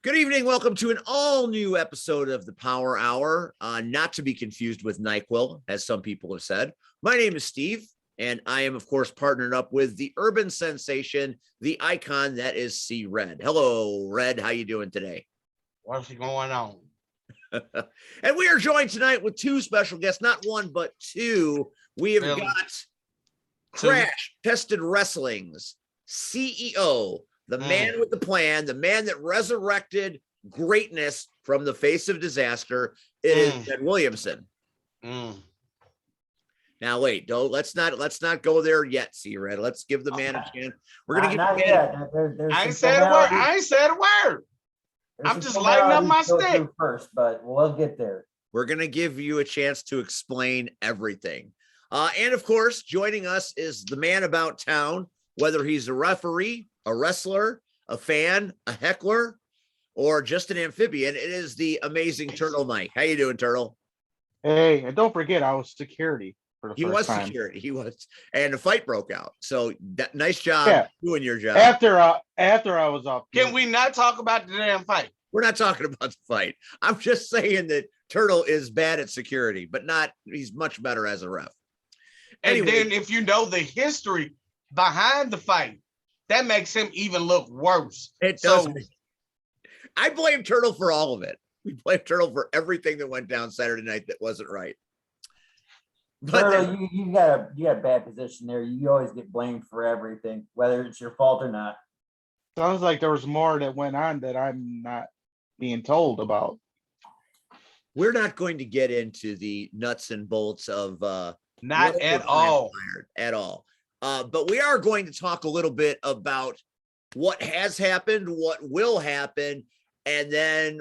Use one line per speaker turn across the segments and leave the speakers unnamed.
Good evening. Welcome to an all-new episode of the Power Hour, not to be confused with NyQuil, as some people have said. My name is Steve, and I am, of course, partnered up with the urban sensation, the icon that is C Red. Hello, Red. How you doing today?
What's going on?
And we are joined tonight with two special guests, not one, but two. We have got Crash Tested Wrestling's CEO, the man with the plan, the man that resurrected greatness from the face of disaster. It is Jed Williamson. Now wait, let's not go there yet, C-Red. Let's give the man a chance. We're gonna
not
give
yet.
I ain't said a word. I ain't said a word. I'm just lighting up my stick
first, but we'll get there.
We're gonna give you a chance to explain everything. And of course, joining us is the man about town, whether he's a referee, a wrestler, a fan, a heckler, or just an amphibian. It is the amazing Turtle Mike. How you doing, Turtle?
Hey, and don't forget, I was security for the
He
first
was
time.
security. He was, and the fight broke out. So nice job doing your job.
After I was off.
Can we not talk about the damn fight?
We're not talking about the fight. I'm just saying that Turtle is bad at security, but he's much better as a ref.
Anyway, and then if you know the history behind the fight, that makes him even look worse.
It does. So, I blame Turtle for all of it. We blame Turtle for everything that went down Saturday night that wasn't right.
But Turtle, you got a bad position there. You always get blamed for everything, whether it's your fault or not.
Sounds like there was more that went on that I'm not being told about.
We're not going to get into the nuts and bolts of
not at all.
But we are going to talk a little bit about what has happened, what will happen, and then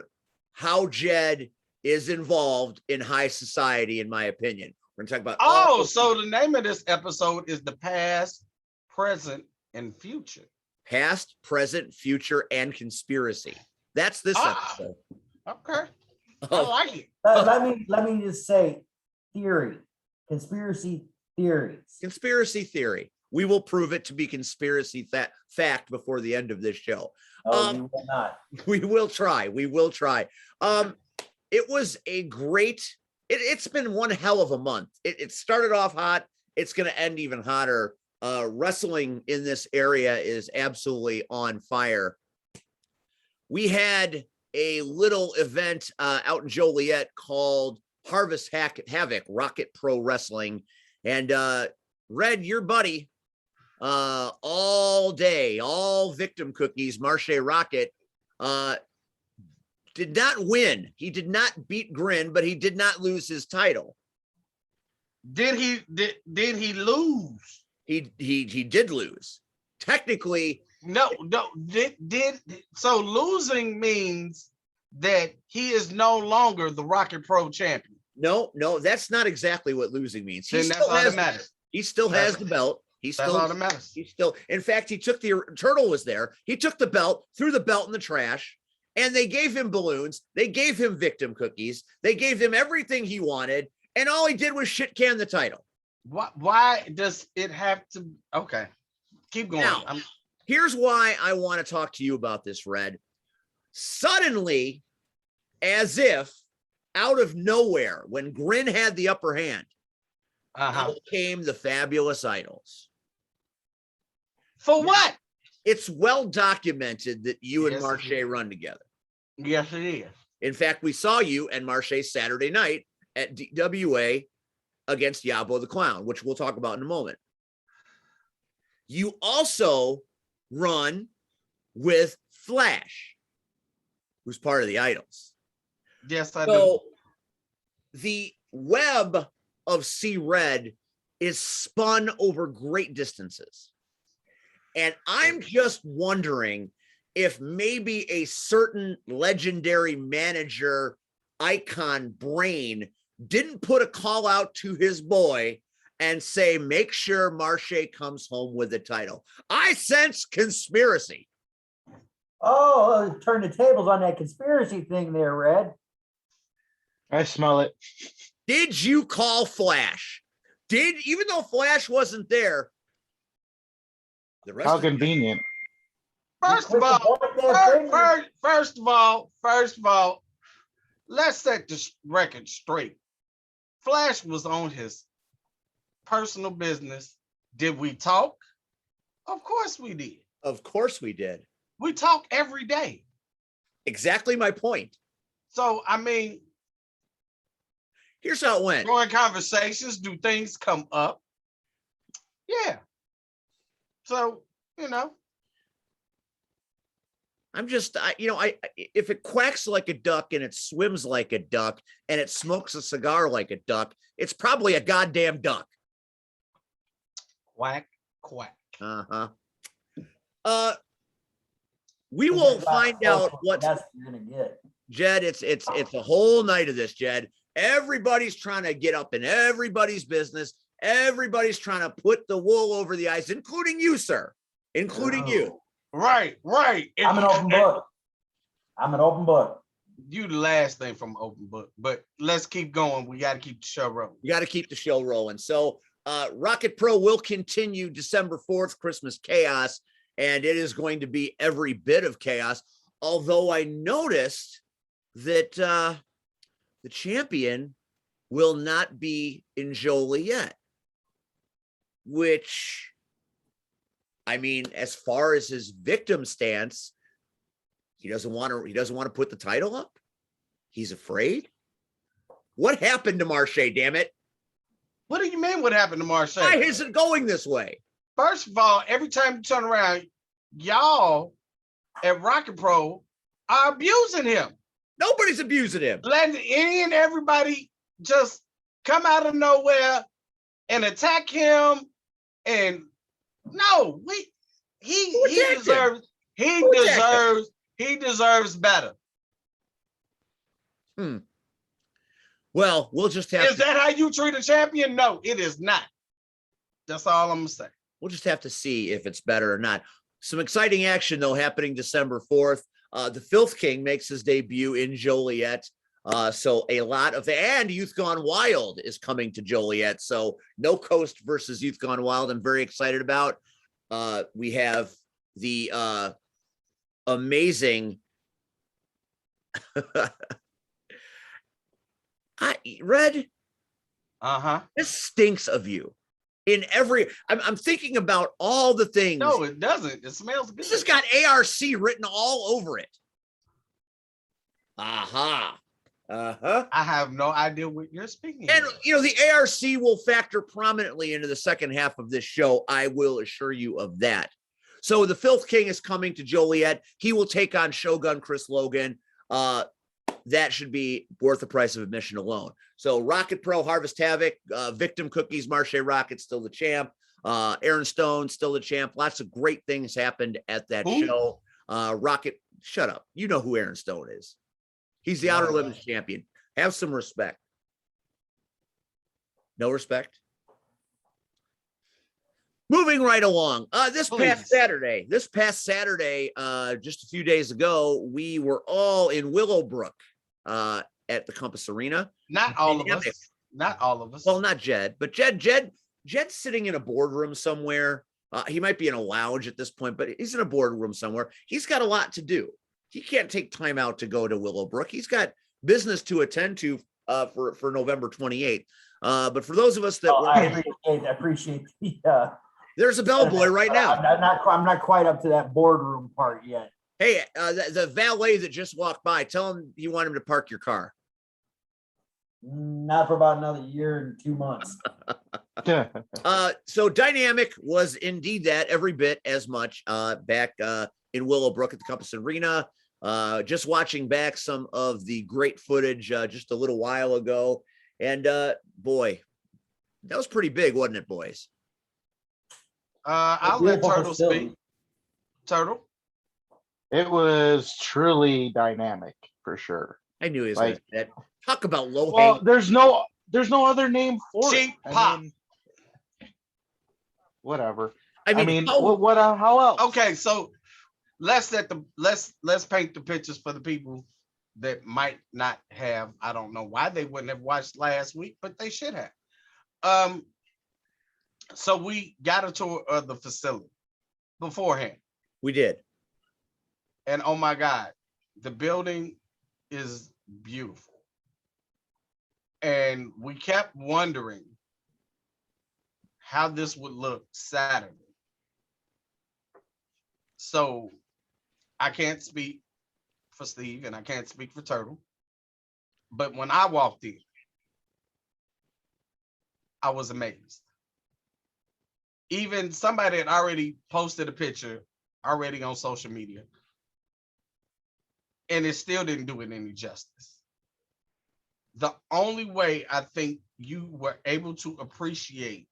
how Jed is involved in high society, in my opinion. We're going to talk about
so the name of this episode is the past, present, and future.
Past, present, future, and conspiracy. That's this episode.
Okay. I like it.
Let me just say theory. Conspiracy theories.
Conspiracy theory. We will prove it to be conspiracy fact before the end of this show.
You will not.
We will try. We will try. It was a great. It's been one hell of a month. It started off hot. It's going to end even hotter. Wrestling in this area is absolutely on fire. We had a little event out in Joliet called Harvest Havoc Rocket Pro Wrestling, and Red, your buddy, all day, all victim cookies, Marche Rocket, did not win. He did not beat Grin, but he did not lose his title.
Did he lose?
He did lose. Technically,
no. So losing means that he is no longer the Rocket Pro champion.
No, that's not exactly what losing means.
Then that's all that matters.
He still has the belt. He's still, in fact, he took Turtle was there. He took the belt, threw the belt in the trash, and they gave him balloons. They gave him victim cookies. They gave him everything he wanted. And all he did was shit can the title.
Why does it have to? Okay, keep going.
Now, here's why I want to talk to you about this, Red. Suddenly, as if out of nowhere, when Grin had the upper hand, out came the Fabulous Idols.
For what?
It's well documented that you and Marche run together.
Yes, it is.
In fact, we saw you and Marche Saturday night at DWA against Yabo the Clown, which we'll talk about in a moment. You also run with Flash, who's part of the Idols.
Yes, I do.
The web of C Red is spun over great distances. And I'm just wondering if maybe a certain legendary manager icon brain didn't put a call out to his boy and say, make sure Marche comes home with the title. I sense conspiracy.
Oh, turn the tables on that conspiracy thing there, Red.
I smell it.
Did you call Flash? Even though Flash wasn't there, the rest
how convenient.
First of all, first of all, let's set the record straight. Flash was on his personal business. Did we talk? Of course we did.
Of course we did.
We talk every day.
Exactly my point.
So, I mean,
here's how it went.
during conversations, do things come up? Yeah. So,
I'm just, if it quacks like a duck and it swims like a duck and it smokes a cigar like a duck, it's probably a goddamn duck.
Quack, quack.
We will find out what
you're gonna get.
Jed. It's a whole night of this, Jed. Everybody's trying to get up in everybody's business. Everybody's trying to put the wool over the eyes, including you, sir. Including you.
Right.
I'm an open book. I'm an open book.
You the last thing from open book, but let's keep going. We got to keep the show rolling.
You got to keep the show rolling. So Rocket Pro will continue December 4th, Christmas Chaos, and it is going to be every bit of chaos. Although I noticed that the champion will not be in Joliet, which, I mean, as far as his victim stance, he doesn't want to put the title up. He's afraid. What happened to Marche, damn it?
What do you mean what happened to Marche?
Why is it going this way?
First of all, every time you turn around, y'all at Rocket Pro are abusing him.
Nobody's abusing him.
Letting any and everybody just come out of nowhere and attack him. And no, he deserves better.
Well, we'll just have
Is that how you treat a champion? No, it is not. That's all I'm gonna say.
We'll just have to see if it's better or not. Some exciting action, though, happening December 4th. The Filth King makes his debut in Joliet. So a lot of and Youth Gone Wild is coming to Joliet. So No Coast versus Youth Gone Wild. I'm very excited about. We have the amazing Red. This stinks of you. In every, I'm thinking about all the things.
No, it doesn't. It smells good.
This has got ARC written all over it. I
have no idea what you're speaking
And,
of.
the ARC will factor prominently into the second half of this show. I will assure you of that. So the Filth King is coming to Joliet. He will take on Shogun Chris Logan. That should be worth the price of admission alone. So Rocket Pro, Harvest Havoc, Victim Cookies, Marche Rocket, still the champ. Aaron Stone, still the champ. Lots of great things happened at that show. Rocket, shut up. You know who Aaron Stone is. He's the Outer Limits champion. Have some respect. No respect? Moving right along. This past Saturday, just a few days ago, we were all in Willowbrook at the Compass Arena.
Not all of us. Not all of us.
Well, not Jed, but Jed's sitting in a boardroom somewhere. He might be in a lounge at this point, but he's in a boardroom somewhere. He's got a lot to do. He can't take time out to go to Willowbrook. He's got business to attend to for November 28th. But for those of us that
I appreciate the
there's a bellboy right now.
I'm not quite up to that boardroom part yet.
Hey, the valet that just walked by, tell him you want him to park your car.
Not for about another year and 2 months.
So Dynamic was indeed that every bit as much back in Willowbrook at the Compass Arena. Just watching back some of the great footage just a little while ago. And boy, that was pretty big, wasn't it, boys?
I'll let Turtle speak. Turtle?
It was truly dynamic for sure.
I knew he was going to say that. Talk about low
Well,
hanging.
there's no other name for
Cheap
it.
pop.
Whatever.
I mean,
how else?
Okay, so let's paint the pictures for the people that might not have. I don't know why they wouldn't have watched last week, but they should have. So we got a tour of the facility beforehand.
We did.
And oh my God, the building is beautiful. And we kept wondering how this would look Saturday. So I can't speak for Steve and I can't speak for Turtle. But when I walked in, I was amazed. Even somebody had already posted a picture already on social media, and it still didn't do it any justice. The only way I think you were able to appreciate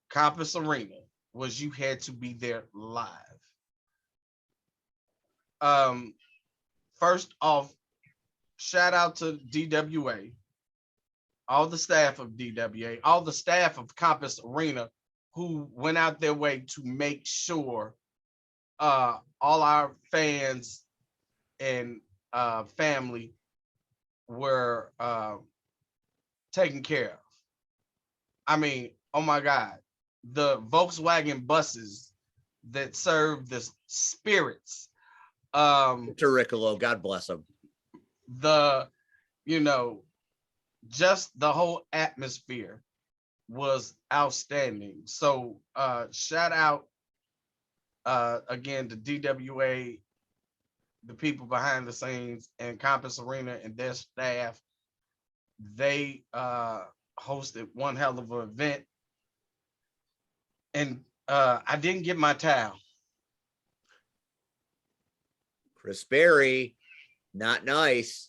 Compass Arena was you had to be there live. First off, shout out to DWA, all the staff of DWA, all the staff of Compass Arena who went out their way to make sure all our fans and family were taken care of. I mean, oh my God, the Volkswagen buses that serve the spirits,
Terricolo, God bless him.
the, you know, just the whole atmosphere was outstanding. So shout out again to DWA, the people behind the scenes, and Compass Arena and their staff. They hosted one hell of an event. And I didn't get my towel.
Chris Berry, not nice.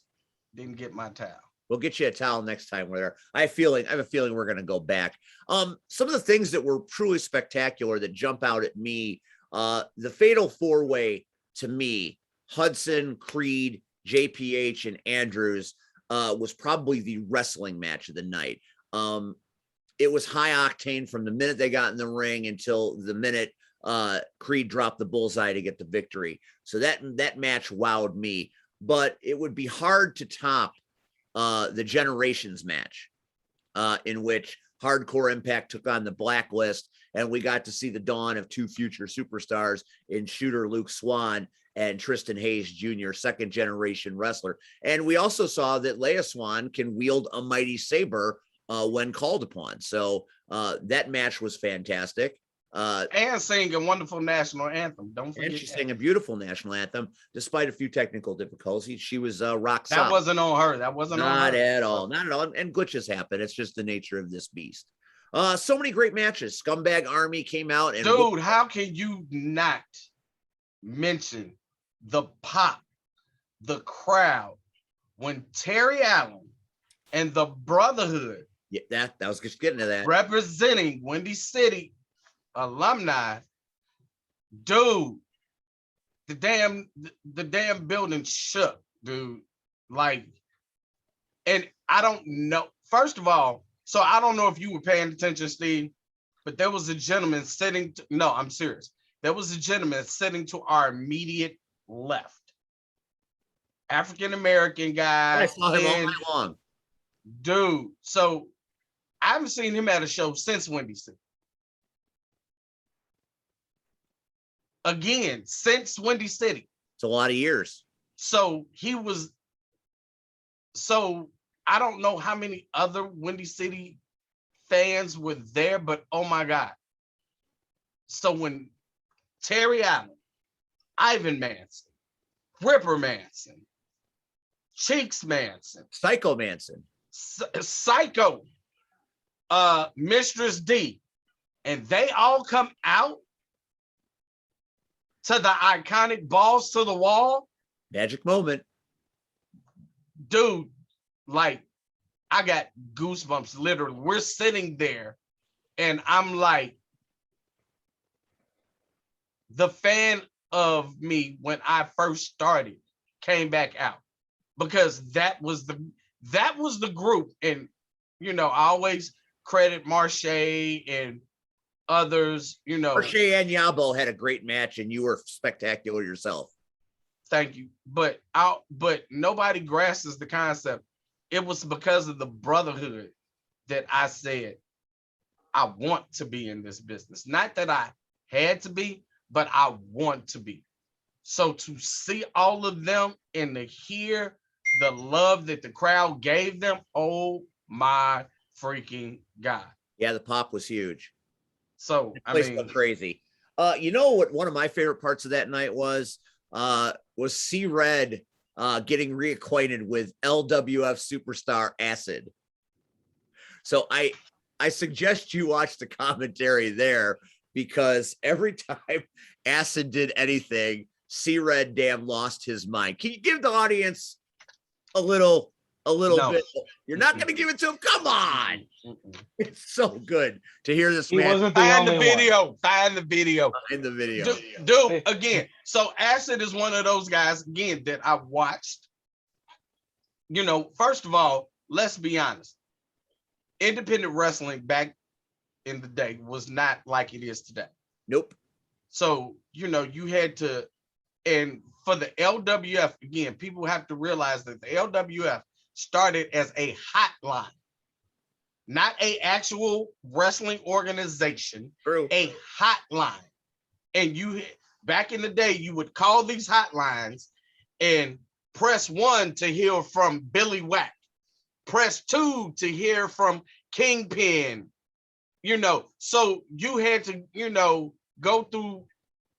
Didn't get my towel.
We'll get you a towel next time. Where I have a feeling we're going to go back. Some of the things that were truly spectacular that jump out at me, the fatal four-way to me, Hudson, Creed, JPH, and Andrews, was probably the wrestling match of the night. It was high octane from the minute they got in the ring until the minute Creed dropped the bullseye to get the victory. So that match wowed me, but it would be hard to top the Generations match, in which Hardcore Impact took on the Blacklist, and we got to see the dawn of two future superstars in Shooter Luke Swan and Tristan Hayes Jr., second generation wrestler. And we also saw that Leia Swan can wield a mighty saber when called upon. So that match was fantastic.
And sing a wonderful national anthem. Don't forget.
And she sang a beautiful national anthem, despite a few technical difficulties. She was rock solid.
That wasn't on her. That wasn't on her.
Not at all. Not at all. And glitches happen. It's just the nature of this beast. So many great matches. Scumbag Army came out and
dude, how can you not mention the pop, the crowd when Terry Allen and the Brotherhood,
yeah, that was just getting to that,
representing Windy City alumni, dude, the damn building shook, dude. Like, and I don't know. First of all, so I don't know if you were paying attention, Steve, but there was a gentleman sitting. No, I'm serious. There was a gentleman sitting to our immediate left. African American guy.
I saw him all night long,
dude. So I haven't seen him at a show since Windy City. Again, since Windy City.
It's a lot of years.
So he was. So I don't know how many other Windy City fans were there, but oh my God. So when Terry Allen, Ivan Manson, Ripper Manson, Cheeks Manson,
Psycho Manson,
Psycho, Mistress D, and they all come out to the iconic balls to the wall.
Magic moment.
Dude, like, I got goosebumps, literally. We're sitting there, and I'm like, the fan of me when I first started came back out, because that was the group. And you know, I always credit Marche and others, you know.
Marche and Yabo had a great match, and you were spectacular yourself.
Thank you. But nobody grasps the concept. It was because of the Brotherhood that I said, I want to be in this business. Not that I had to be, but I want to be. So to see all of them and to hear the love that the crowd gave them, oh my freaking God.
Yeah, the pop was huge.
So,
The
I
place
mean,
went crazy. You know what one of my favorite parts of that night was C Red getting reacquainted with LWF superstar Acid. So I suggest you watch the commentary there, because every time Acid did anything, C Red damn lost his mind. Can you give the audience a little
no.
bit? You're not going to give it to him? Come on. It's so good to hear this
He
man
wasn't the
Find the
only one.
video. Find the video.
in the video.
Dude, again. So Acid is one of those guys, again, that I watched. You know, first of all, let's be honest. Independent wrestling back in the day was not like it is today.
Nope.
So, you know, you had to, and for the LWF, again, people have to realize that the LWF started as a hotline, not a actual wrestling organization,
True.
a hotline. And you, back in the day, you would call these hotlines and press 1 to hear from Billy Whack, press 2 to hear from Kingpin, you know. So you had to, you know, go through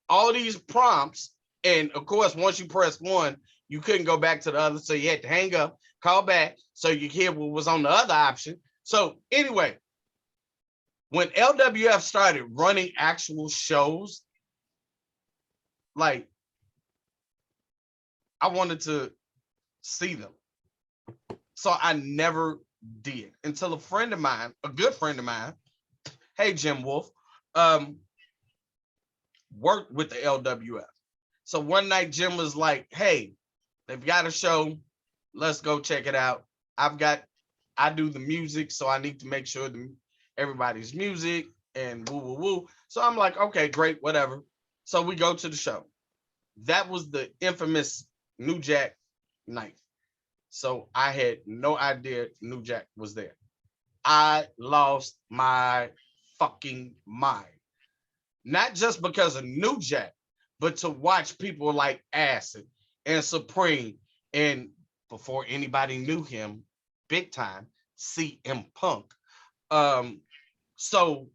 all these prompts. And of course, once you press 1, you couldn't go back to the other. So you had to hang up, call back, so you hear what was on the other option. So anyway, when LWF started running actual shows, like, I wanted to see them. So I never did until a friend of mine, a good friend of mine, hey, Jim Wolf, worked with the LWF. So one night Jim was like, hey, they've got a show. Let's go check it out. I do the music, so I need to make sure everybody's music and woo, woo, woo. So I'm like, okay, great, whatever. So we go to the show. That was the infamous New Jack night. So I had no idea New Jack was there. I lost my fucking mind. Not just because of New Jack, but to watch people like Acid and Supreme, and before anybody knew him, big time, CM Punk. So,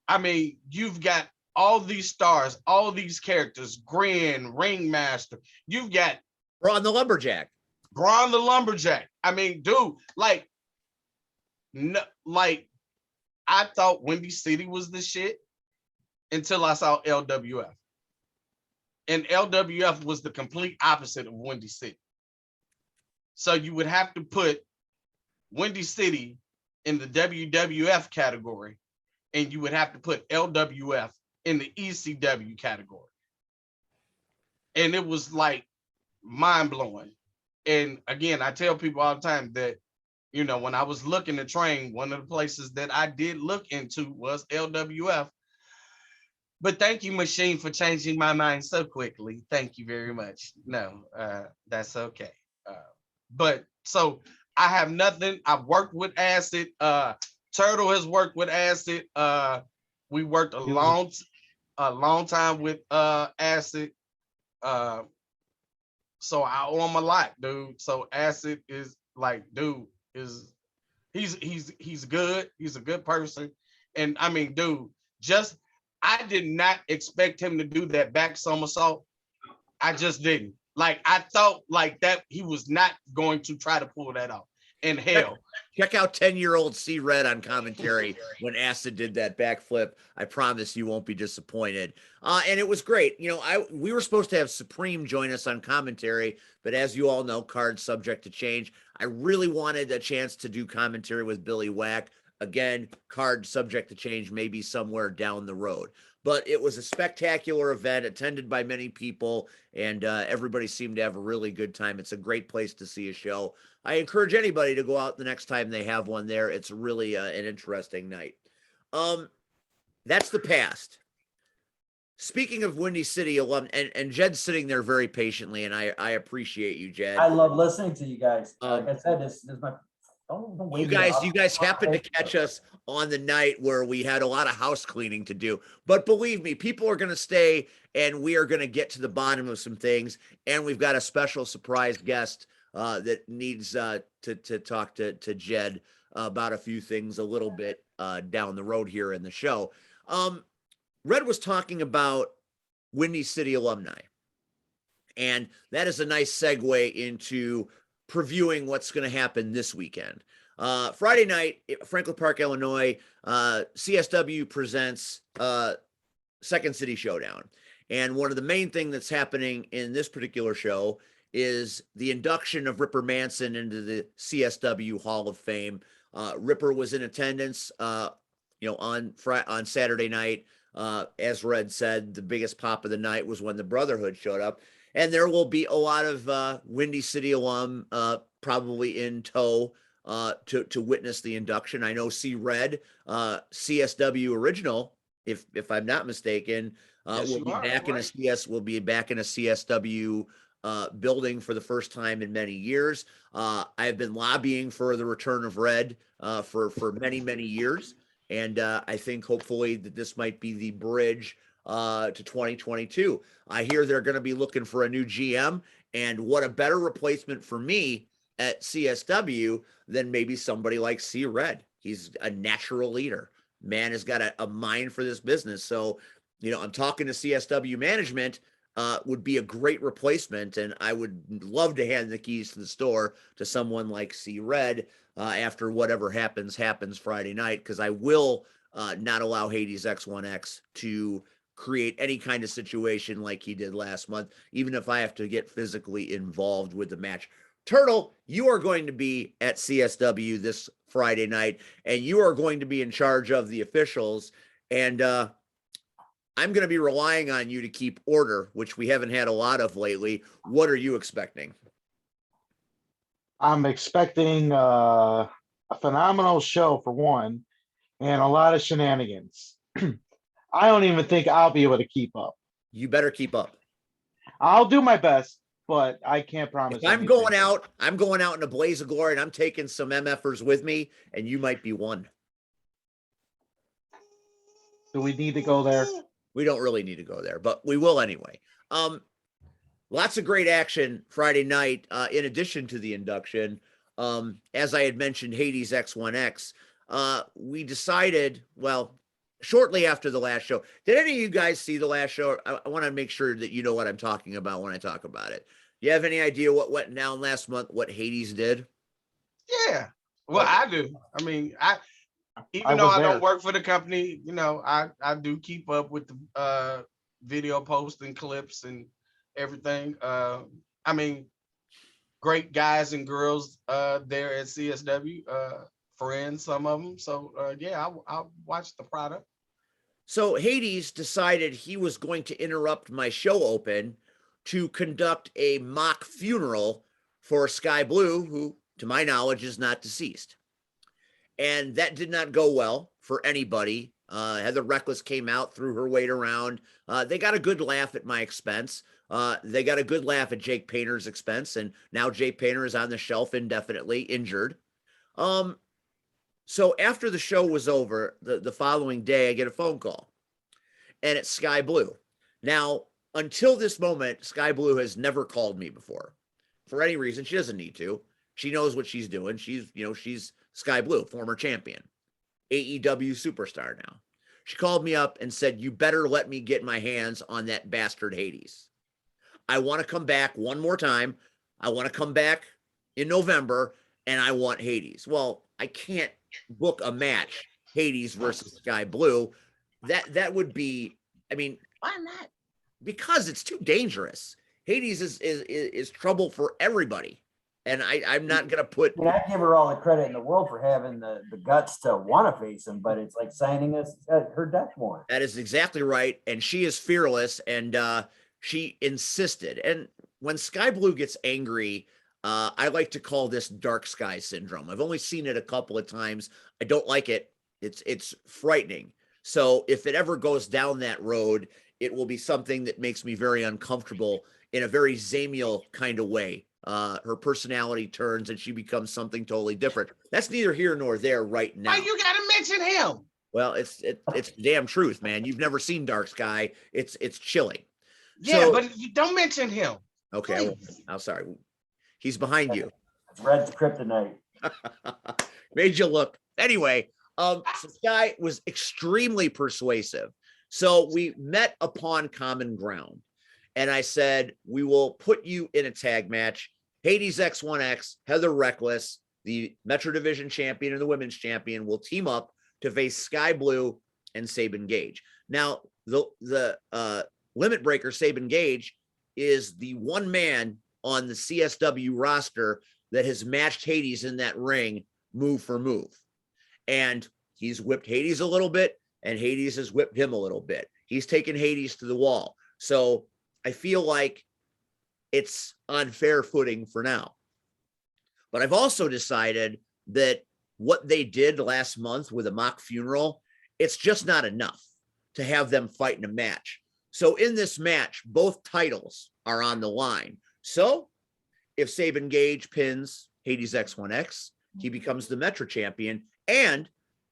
I mean, you've got all these stars, all these characters, Grin, Ringmaster. You've got
Braun the Lumberjack.
Braun the Lumberjack. I mean, dude, like, no, like, I thought Windy City was the shit until I saw LWF. And LWF was the complete opposite of Windy City. So you would have to put Windy City in the WWF category, and you would have to put LWF in the ECW category. And it was like mind-blowing. And again, I tell people all the time that, you know, when I was looking to train, one of the places that I did look into was LWF. But thank you, Machine, for changing my mind so quickly. Thank you very much. No, that's okay. But so I have nothing. I've worked with Acid. Turtle has worked with Acid. We worked a long time with Acid. So I owe him a lot, dude. So Acid is like, dude, he's good. He's a good person. And I mean, dude, I did not expect him to do that back somersault. I just didn't. Like, I thought like that he was not going to try to pull that off. And hell,
check out 10-year-old C Red on commentary when Acid did that backflip. I promise you won't be disappointed. And it was great. You know, we were supposed to have Supreme join us on commentary, but as you all know, cards subject to change. I really wanted a chance to do commentary with Billy Whack. Again, card subject to change, maybe somewhere down the road. But it was a spectacular event attended by many people, and everybody seemed to have a really good time. It's a great place to see a show. I encourage anybody to go out the next time they have one there. It's really an interesting night. That's the past. Speaking of Windy City alum, and Jed's sitting there very patiently, and I appreciate you, Jed.
I love listening to you guys. Like I said, this is my Don't
You
wake me
guys,
up.
you guys happened to catch us on the night where we had a lot of house cleaning to do. But believe me, people are going to stay and we are going to get to the bottom of some things. And we've got a special surprise guest that needs to talk to Jed about a few things a little bit down the road here in the show. Red was talking about Windy City alumni. And that is a nice segue into previewing what's going to happen this weekend. Friday night, Franklin Park, Illinois, CSW presents Second City Showdown. And one of the main things that's happening in this particular show is the induction of Ripper Manson into the CSW Hall of Fame. Ripper was in attendance, on Saturday night. As Red said, the biggest pop of the night was when the Brotherhood showed up. And there will be a lot of Windy City alum probably in tow to witness the induction. I know C Red, CSW original, if I'm not mistaken,
Yes,
will
you
be
are,
back in a
right.
will be back in a CSW building for the first time in many years. I have been lobbying for the return of Red for many years, and I think hopefully that this might be the bridge to 2022. I hear they're going to be looking for a new GM, and what a better replacement for me at CSW than maybe somebody like C Red. He's a natural leader. Man has got a mind for this business. So, I'm talking to CSW management, would be a great replacement. And I would love to hand the keys to the store to someone like C Red after whatever happens Friday night, because I will not allow Hades X1X to create any kind of situation like he did last month, even if I have to get physically involved with the match. Turtle, you are going to be at CSW this Friday night, and you are going to be in charge of the officials. And I'm going to be relying on you to keep order, which we haven't had a lot of lately. What are you expecting?
I'm expecting a phenomenal show for one, and a lot of shenanigans. I don't even think I'll be able to keep up.
You better keep up.
I'll do my best, but I can't promise.
If I'm
anything.
going out in a blaze of glory, and I'm taking some MFers with me, and you might be one.
Do we need to go there?
We don't really need to go there, but we will anyway. Lots of great action Friday night. In addition to the induction, as I had mentioned, Hades X1X. We decided, well, shortly after the last show. Did any of you guys see the last show? I want to make sure that you know what I'm talking about when I talk about it. You have any idea what went down last month? What Hades did?
Yeah. Well,
Okay.
I do. I mean, even
I
though
was
I
there.
don't work for the company, I do keep up with the video posts and clips and everything. I mean, great guys and girls there at CSW, friends, some of them. So yeah, I watched the product.
So Hades decided he was going to interrupt my show open to conduct a mock funeral for Sky Blue, who, to my knowledge, is not deceased. And that did not go well for anybody. Heather Reckless came out, threw her weight around. They got a good laugh at my expense. They got a good laugh at Jake Painter's expense. And now Jake Painter is on the shelf indefinitely, injured. So after the show was over, the following day, I get a phone call. And it's Sky Blue. Now, until this moment, Sky Blue has never called me before. For any reason, she doesn't need to. She knows what she's doing. She's Sky Blue, former champion, AEW superstar now. She called me up and said, "You better let me get my hands on that bastard Hades. I want to come back one more time. I want to come back in November, and I want Hades." Well, I can't book a match, Hades versus Sky Blue. That would be, I mean,
Why not?
because it's too dangerous. Hades is trouble for everybody. And I'm not going to put.
I mean, I give her all the credit in the world for having the guts to want to face him, but it's like signing her death warrant.
That is exactly right. And she is fearless, and she insisted. And when Sky Blue gets angry, I like to call this dark sky syndrome. I've only seen it a couple of times. I don't like it. It's frightening. So if it ever goes down that road, it will be something that makes me very uncomfortable in a very Zamiel kind of way. her personality turns and she becomes something totally different. That's neither here nor there right now.
Why you gotta mention him?
Well, it's the damn truth, man. You've never seen Dark Sky. It's chilling.
Yeah,
So,
but you don't mention him.
okay,
Please.
I'm sorry. He's behind you.
Red's kryptonite.
Made you look. Anyway, so Sky was extremely persuasive. So we met upon common ground. And I said, we will put you in a tag match. Hades X1X, Heather Reckless, the Metro Division champion and the women's champion, will team up to face Sky Blue and Sabin Gage. Now, the limit breaker, Sabin Gage, is the one man on the CSW roster that has matched Hades in that ring move for move. And he's whipped Hades a little bit, and Hades has whipped him a little bit. He's taken Hades to the wall. So I feel like it's on fair footing for now. But I've also decided that what they did last month with a mock funeral, it's just not enough to have them fight in a match. So in this match, both titles are on the line. So if Sabin Gage pins Hades X1X, he becomes the Metro champion, and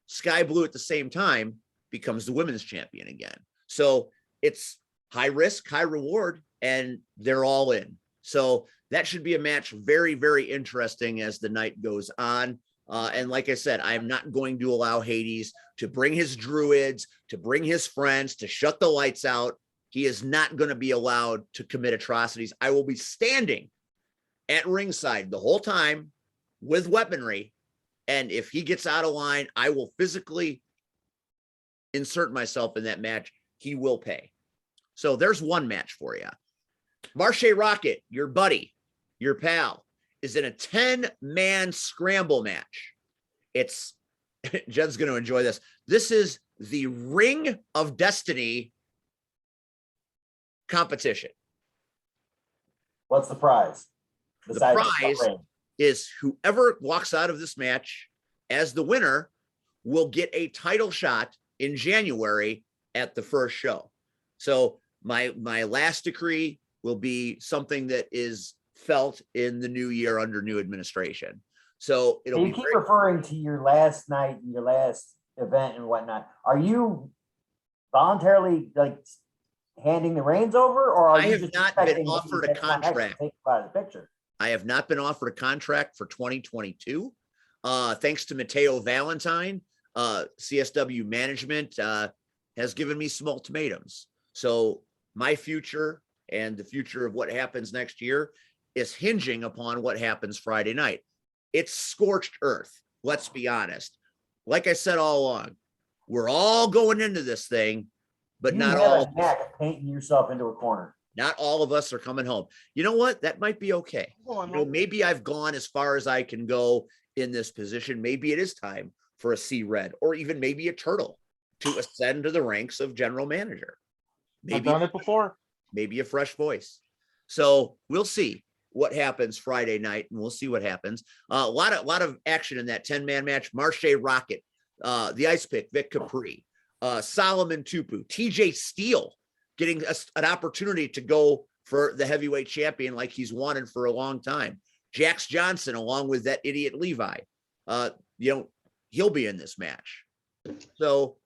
Sky Blue at the same time becomes the women's champion again. So it's high risk, high reward, and they're all in. So that should be a match very, very interesting as the night goes on. And like I said, I am not going to allow Hades to bring his druids, to bring his friends, to shut the lights out. He is not going to be allowed to commit atrocities. I will be standing at ringside the whole time with weaponry. And if he gets out of line, I will physically insert myself in that match. He will pay. So there's one match for you. Marche Rocket, your buddy, your pal, is in a 10-man scramble match. It's Jed's going to enjoy this. This is the Ring of Destiny competition.
What's the prize?
The prize is whoever walks out of this match as the winner will get a title shot in January at the first show. So my last decree will be something that is felt in the new year under new administration. So it'll
you keep referring to your last night, your last event and whatnot. Are you voluntarily like handing the reins over, or are
I
you
have
just
not been
expecting
offered a
that one extra
contract.
take you out of the picture?
I have not been offered a contract for 2022. Thanks to Mateo Valentine, CSW management has given me some ultimatums. So my future and the future of what happens next year is hinging upon what happens Friday night. It's scorched earth. Let's be honest. Like I said all along, we're all going into this thing, but
You
not
have
all.
a knack of painting yourself into a corner.
Not all of us are coming home. You know what? That might be okay. You know, maybe I've gone as far as I can go in this position. Maybe it is time for a C-Red or even maybe a Turtle to ascend to the ranks of general manager.
I've done it before.
Maybe a fresh voice. So we'll see what happens Friday night, and we'll see what happens. A lot of action in that 10-man match. Marche Rocket, the Ice Pick, Vic Capri, Solomon Tupu, TJ Steele getting an opportunity to go for the heavyweight champion like he's wanted for a long time. Jax Johnson, along with that idiot Levi, he'll be in this match. So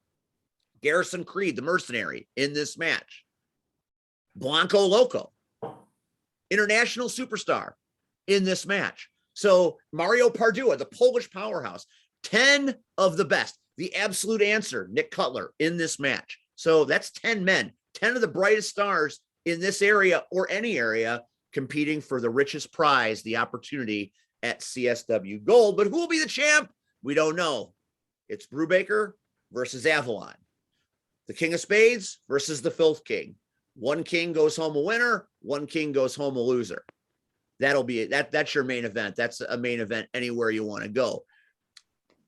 Garrison Creed, the mercenary, in this match. Blanco Loco, international superstar, in this match. So Mario Pardua, the Polish powerhouse, 10 of the best. The absolute answer, Nick Cutler, in this match. So that's 10 men, 10 of the brightest stars in this area or any area competing for the richest prize, the opportunity at CSW Gold. But who will be the champ? We don't know. It's Brubaker versus Avalon. The King of Spades versus the Filth King. One king goes home a winner, one king goes home a loser. That'll be it. That's your main event. That's a main event anywhere you want to go.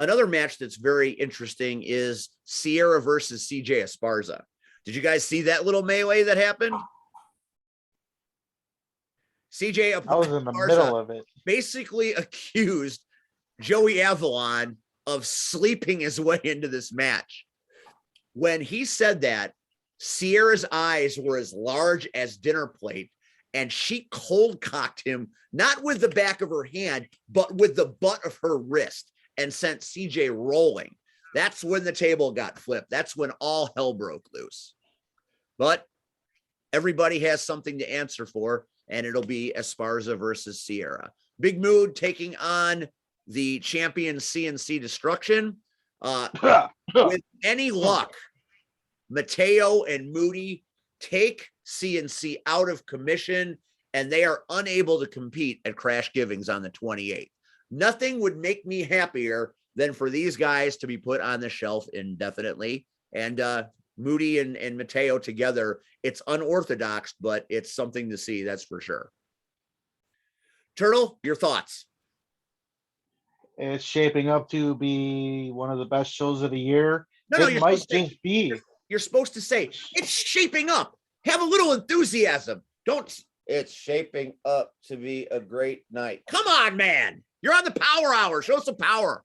Another match that's very interesting is Sierra versus CJ Esparza. Did you guys see that little melee that happened? CJ
I was in the middle of it.
Basically accused Joey Avalon of sleeping his way into this match. When he said that, Sierra's eyes were as large as dinner plate, and she cold cocked him, not with the back of her hand, but with the butt of her wrist, and sent CJ rolling. That's when the table got flipped. That's when all hell broke loose. But everybody has something to answer for, and it'll be Esparza versus Sierra. Big Mood taking on the champion CNC Destruction. With any luck, Mateo and Moody take CNC out of commission, and they are unable to compete at Crash Givings on the 28th. Nothing would make me happier than for these guys to be put on the shelf indefinitely. And Moody and Mateo together, it's unorthodox, but it's something to see, that's for sure. Turtle, your thoughts?
It's shaping up to be one of the best shows of the year.
No,
It might just be.
You're supposed to say, it's shaping up. Have a little enthusiasm. Don't, it's shaping up to be a great night. Come on, man. You're on the power hour. Show some power.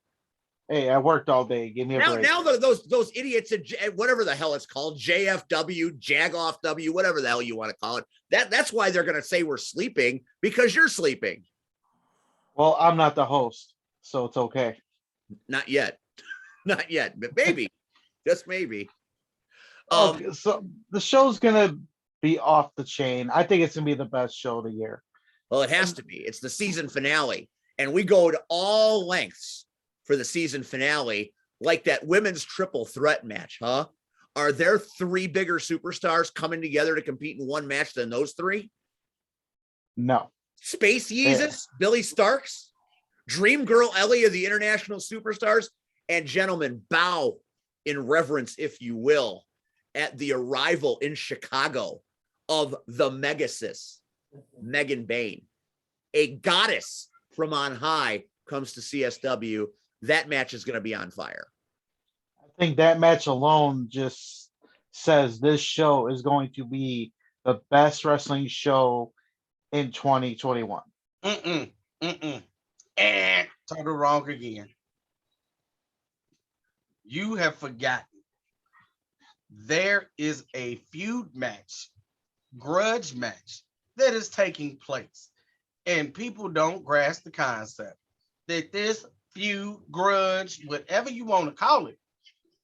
Hey, I worked all day. Give me a break.
Now those idiots at whatever the hell it's called, JFW, Jagoff W, whatever the hell you want to call it. That's why they're going to say we're sleeping, because you're sleeping.
Well, I'm not the host, so it's okay.
Not yet. Not yet, but maybe. Just maybe.
Okay, so the show's gonna be off the chain. I think it's gonna be the best show of the year.
Well, it has to be. It's the season finale, and we go to all lengths for the season finale, like that women's triple threat match, huh? Are there 3 bigger superstars coming together to compete in one match than those 3?
No.
Space Yeezus, Billy Starks, Dream Girl Ellie of the International Superstars, and gentlemen, bow in reverence, if you will, at the arrival in Chicago of the Megasis, Megan Bain. A goddess from on high comes to CSW. That match is going to be on fire.
I think that match alone just says this show is going to be the best wrestling show in 2021.
Total wrong again. You have forgotten. There is a feud match, grudge match that is taking place. And people don't grasp the concept that this feud, grudge, whatever you want to call it,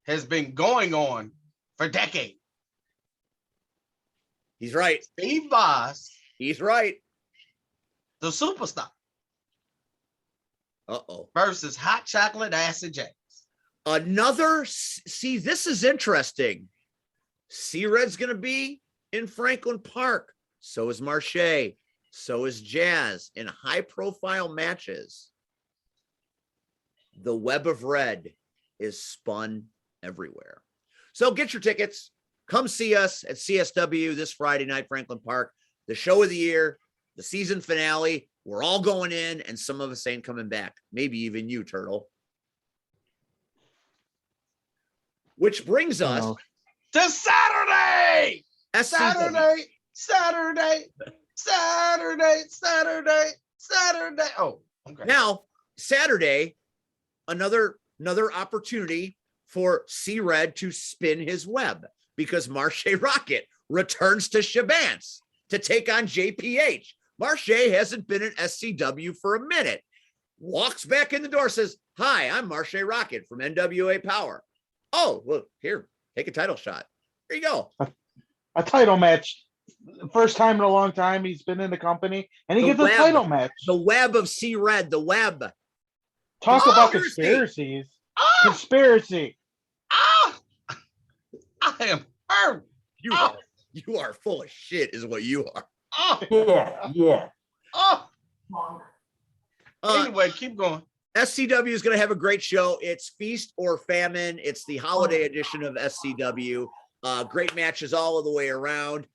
has been going on for decades.
He's right.
Steve Voss,
He's right.
the superstar,
Uh-oh.
versus Hot Chocolate Acid James.
See, this is interesting. C-Red's going to be in Franklin Park. So is Marche. So is Jazz in high-profile matches. The web of red is spun everywhere. So get your tickets. Come see us at CSW this Friday night, Franklin Park. The show of the year, the season finale. We're all going in, and some of us ain't coming back. Maybe even you, Turtle. Which brings us
to Saturday.
SCW.
Saturday. Oh, okay.
Now, Saturday, another opportunity for C-Red to spin his web, because Marche Rocket returns to Shabance to take on JPH. Marche hasn't been in SCW for a minute. Walks back in the door, says, "Hi, I'm Marche Rocket from NWA Power." Oh, well, here, take a title shot. There you go.
A title match. First time in a long time he's been in the company, and he gets a title match.
The web of C-Red, the web.
Talk about conspiracies. Conspiracy.
I am hurt.
You are full of shit, is what you are.
Yeah.
Anyway, keep going.
SCW is going to have a great show. It's Feast or Famine. It's the holiday edition of SCW. Great matches all of the way around.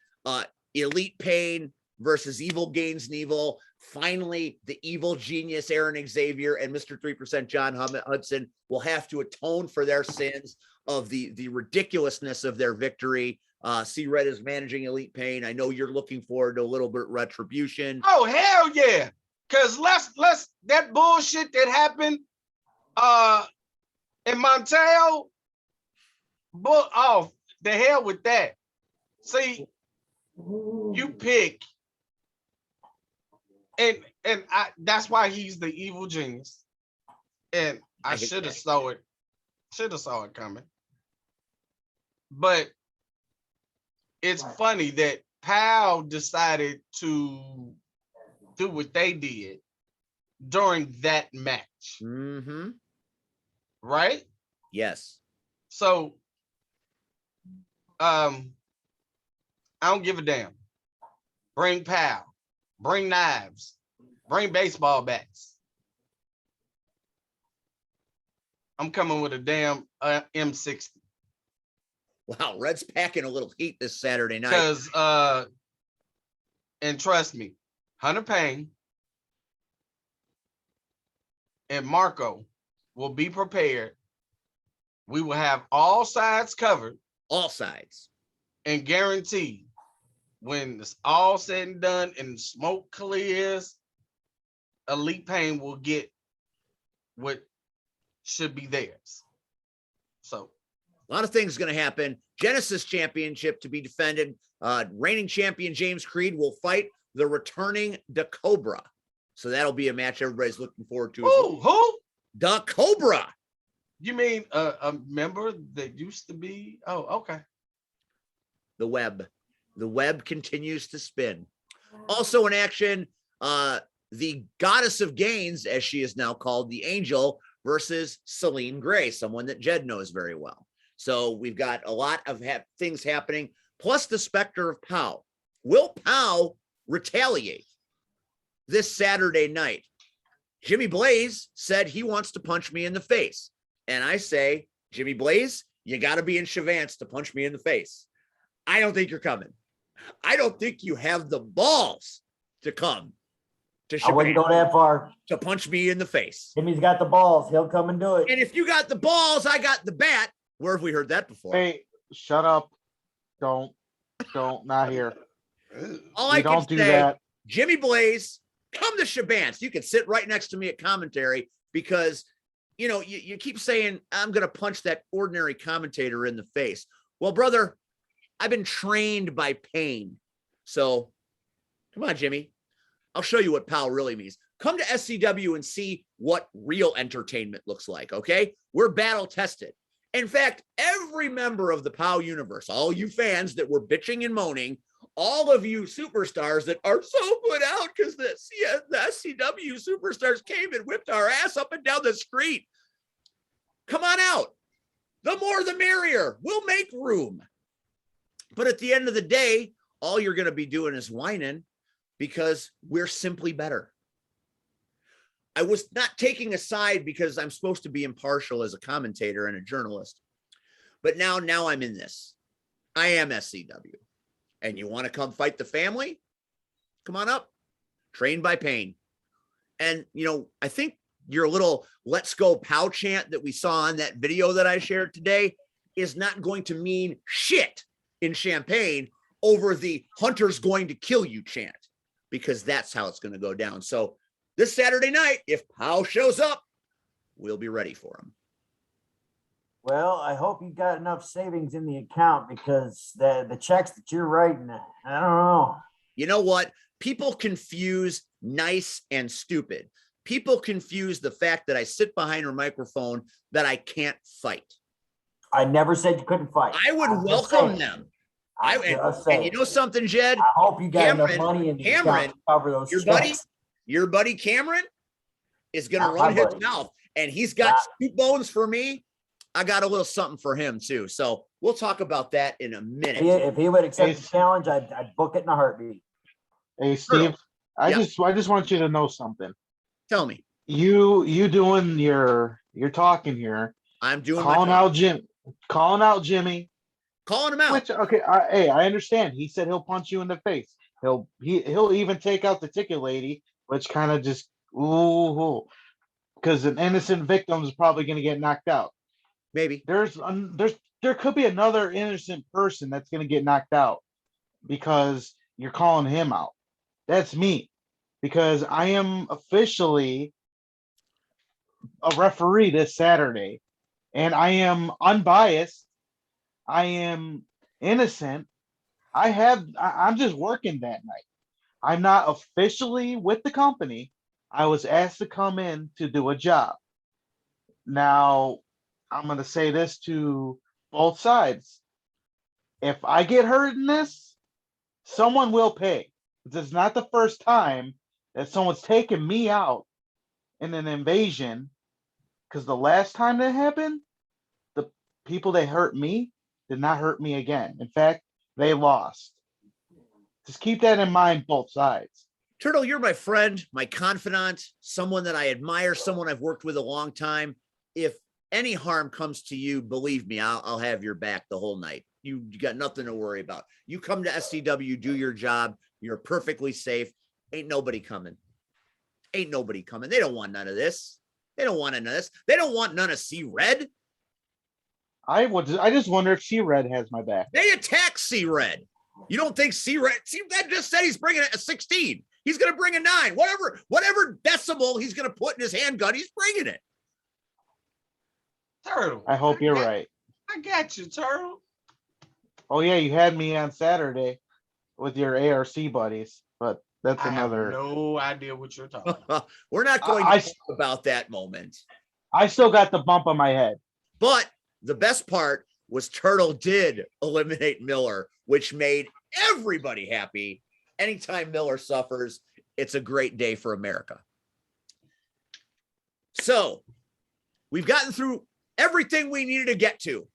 Elite Pain versus Evil Gaines Neville. Finally, the evil genius Aaron Xavier and Mr. 3% John Hudson will have to atone for their sins of the ridiculousness of their victory. C-Red is managing Elite Pain. I know you're looking forward to a little bit retribution.
Oh, hell yeah. Cause let's that bullshit that happened in Montel. The hell with that. See, you pick and that's why he's the evil genius. And I
hate
should have
that.
saw it coming. But it's funny that Powell decided to do what they did during that match,
Mm-hmm.
right?
Yes.
So I don't give a damn. Bring Powell, bring knives, bring baseball bats. I'm coming with a damn M60.
Wow, Red's packing a little heat this Saturday night.
Because and trust me, Hunter Payne and Marco will be prepared. We will have all sides covered
All sides.
and guaranteed when it's all said and done and smoke clears, Elite Pain will get what should be theirs. So
A lot of things going to happen. Genesis Championship to be defended. Reigning champion James Creed will fight the returning Da Cobra. So that'll be a match everybody's looking forward to.
who?
Da Cobra.
You mean a member that used to be? Oh, okay.
The web. The web continues to spin. Also in action, the goddess of gains, as she is now called, the Angel, versus Celine Gray, someone that Jed knows very well. So we've got a lot of things happening, plus the specter of Powell. Will Powell retaliate this Saturday night? Jimmy Blaze said he wants to punch me in the face. And I say, Jimmy Blaze, you got to be in Chavance to punch me in the face. I don't think you're coming. I don't think you have the balls to come to
I wouldn't go that far.
to punch me in the face.
Jimmy's got the balls. He'll come and do it.
And if you got the balls, I got the bat. Where have we heard that before?
Hey, shut up. Don't, not here.
All
We
I can
don't do
say,
that.
Jimmy Blaze, come to Chavance. You can sit right next to me at commentary because, you know, you keep saying, I'm going to punch that ordinary commentator in the face. Well, brother, I've been trained by pain. So come on, Jimmy. I'll show you what Powell really means. Come to SCW and see what real entertainment looks like, okay? We're battle tested. In fact, every member of the POW universe, all you fans that were bitching and moaning, all of you superstars that are so put out because the SCW superstars came and whipped our ass up and down the street. Come on out. The more the merrier. We'll make room. But at the end of the day, all you're going to be doing is whining because we're simply better. I was not taking a side because I'm supposed to be impartial as a commentator and a journalist. But now I'm in this. I am SCW. And you want to come fight the family? Come on up. Trained by pain. And, you know, I think your little let's go POW chant that we saw on that video that I shared today is not going to mean shit in Champaign over the Hunter's going to kill you chant, because that's how it's going to go down. So this Saturday night, if Powell shows up, we'll be ready for him.
Well, I hope you got enough savings in the account because the checks that you're writing, I don't know.
You know what? People confuse nice and stupid. People confuse the fact that I sit behind a microphone that I can't fight.
I never said you couldn't fight.
I would
I'm just
welcome
saying.
them.
I'm just saying.
And you know something, Jed?
I hope you got enough
Cameron-
money in the
Cameron,
account to cover those
your buddy Cameron is going to
Not
run
my
his
buddy.
mouth, and he's got soup bones for me. I got a little something for him too. So we'll talk about that in a minute.
If he would accept
Hey,
the challenge, I'd book it in a heartbeat.
Hey, Steve, I
Yeah.
just want you to know something.
Tell me.
You doing your talking here,
I'm doing
calling
my
out Jimmy.
calling him out.
Which okay, hey, I understand. He said he'll punch you in the face. He'll even take out the ticket lady, which kind of just because an innocent victim is probably going to get knocked out.
Maybe.
There could be another innocent person that's going to get knocked out because you're calling him out. That's me, because I am officially a referee this Saturday, and I am unbiased. I am innocent. I'm just working that night. I'm not officially with the company. I was asked to come in to do a job. Now, I'm going to say this to both sides. If I get hurt in this, someone will pay. This is not the first time that someone's taken me out in an invasion, because the last time that happened, the people that hurt me did not hurt me again. In fact, they lost. Just keep that in mind, both sides.
Turtle, you're my friend, my confidant, someone that I admire, someone I've worked with a long time. If any harm comes to you, believe me, I'll have your back the whole night. You got nothing to worry about. You come to SCW, do your job. You're perfectly safe. Ain't nobody coming. Ain't nobody coming. They don't want none of this. They don't want none of this. They don't want none of C-Red.
I just wonder if She-Red has my back.
They attack C-Red. You don't think C-Red? C-Red just said he's bringing a 16. He's going to bring a 9. Whatever decimal he's going to put in his handgun, he's bringing it.
Turtle.
I hope you're right.
I got you, Turtle.
Oh yeah, you had me on Saturday with your ARC buddies, but that's
I have
another.
no idea what you're talking about.
We're not going to talk about that moment.
I still got the bump on my head.
But the best part was Turtle did eliminate Miller, which made everybody happy. Anytime Miller suffers, it's a great day for America. So we've gotten through everything we needed to get to.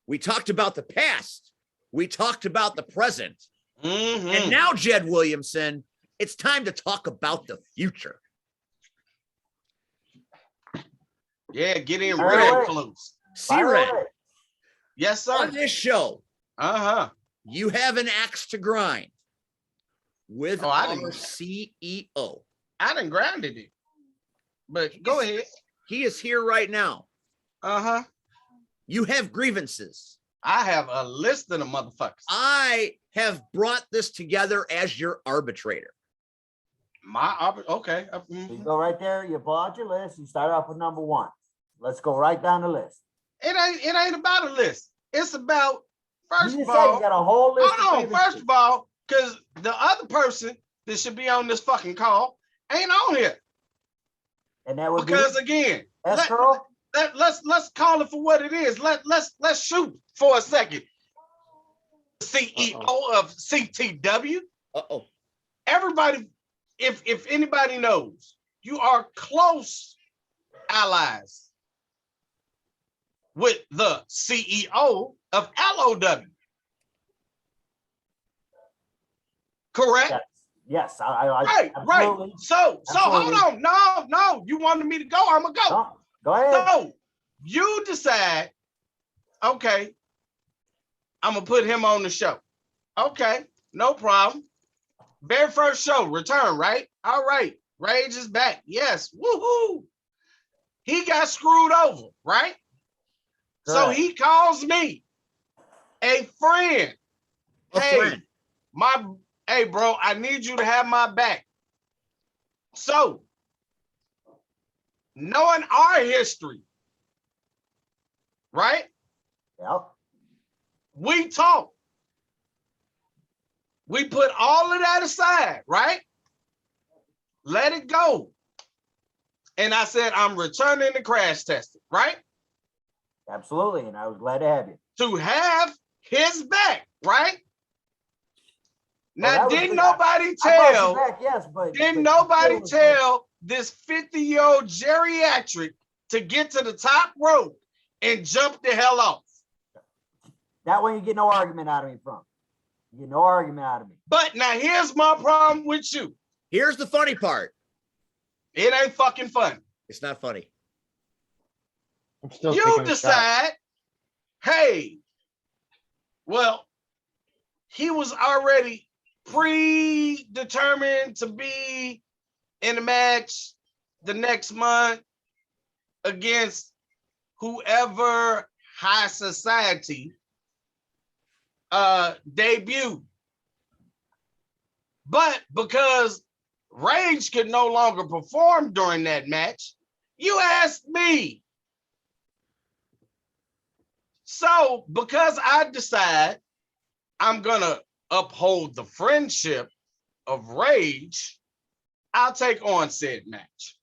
We talked about the past. We talked about the present. And now, Jed Williamson, it's time to talk about the future.
Yeah, get in
All
real
right.
close.
C-Red,
Yes, sir.
on this show,
You
have an axe to grind with
I
our
didn't-
CEO.
I done grounded it. But go ahead.
He is here right now. You have grievances.
I have a list of the motherfuckers.
I have brought this together as your arbitrator.
Okay.
You go right there, you pull out your list, you start off with number 1. Let's go right down the list.
It ain't about a list. It's about, first
You
of
just said
all,
you got a whole list.
hold on. First of all, because the other person that should be on this fucking call ain't on here.
And that would
Because
be
again,
Turtle.
let's call it for what it is. Let's shoot for a second. CEO of CTW.
Uh-oh.
Everybody, if anybody knows, you are close allies with the CEO of LOW. Correct?
Yes.
Right.
absolutely.
So
Absolutely.
hold on. No, you wanted me to go. I'm gonna go.
No, go ahead.
So you decide, okay, I'm gonna put him on the show. Okay, no problem. Very first show, return, right? All right. Rage is back. Yes. Woohoo. He got screwed over, right? So
Correct.
he calls me a friend.
A friend.
Hey, bro, I need you to have my back. So, knowing our history, right?
Yep.
We talk. We put all of that aside, right? Let it go. And I said, I'm returning to crash testing, right?
Absolutely. And I was glad to have you.
To have his back, right?
Well,
Now,
that was
didn't
good.
nobody
I brought you
tell,
back, yes, but
didn't
but
nobody
it was-
tell this 50-year-old geriatric to get to the top rope and jump the hell off?
That one you get no argument out of me from. You get no argument out of me.
But now here's my problem with you.
Here's the funny part.
It ain't fucking fun.
It's not funny.
I'm still
You
taking a shot.
decide, hey, well, he was already predetermined to be in a match the next month against whoever high society debut. But because Rage could no longer perform during that match, you asked me. So because I decide I'm gonna uphold the friendship of rage, I'll take on said match.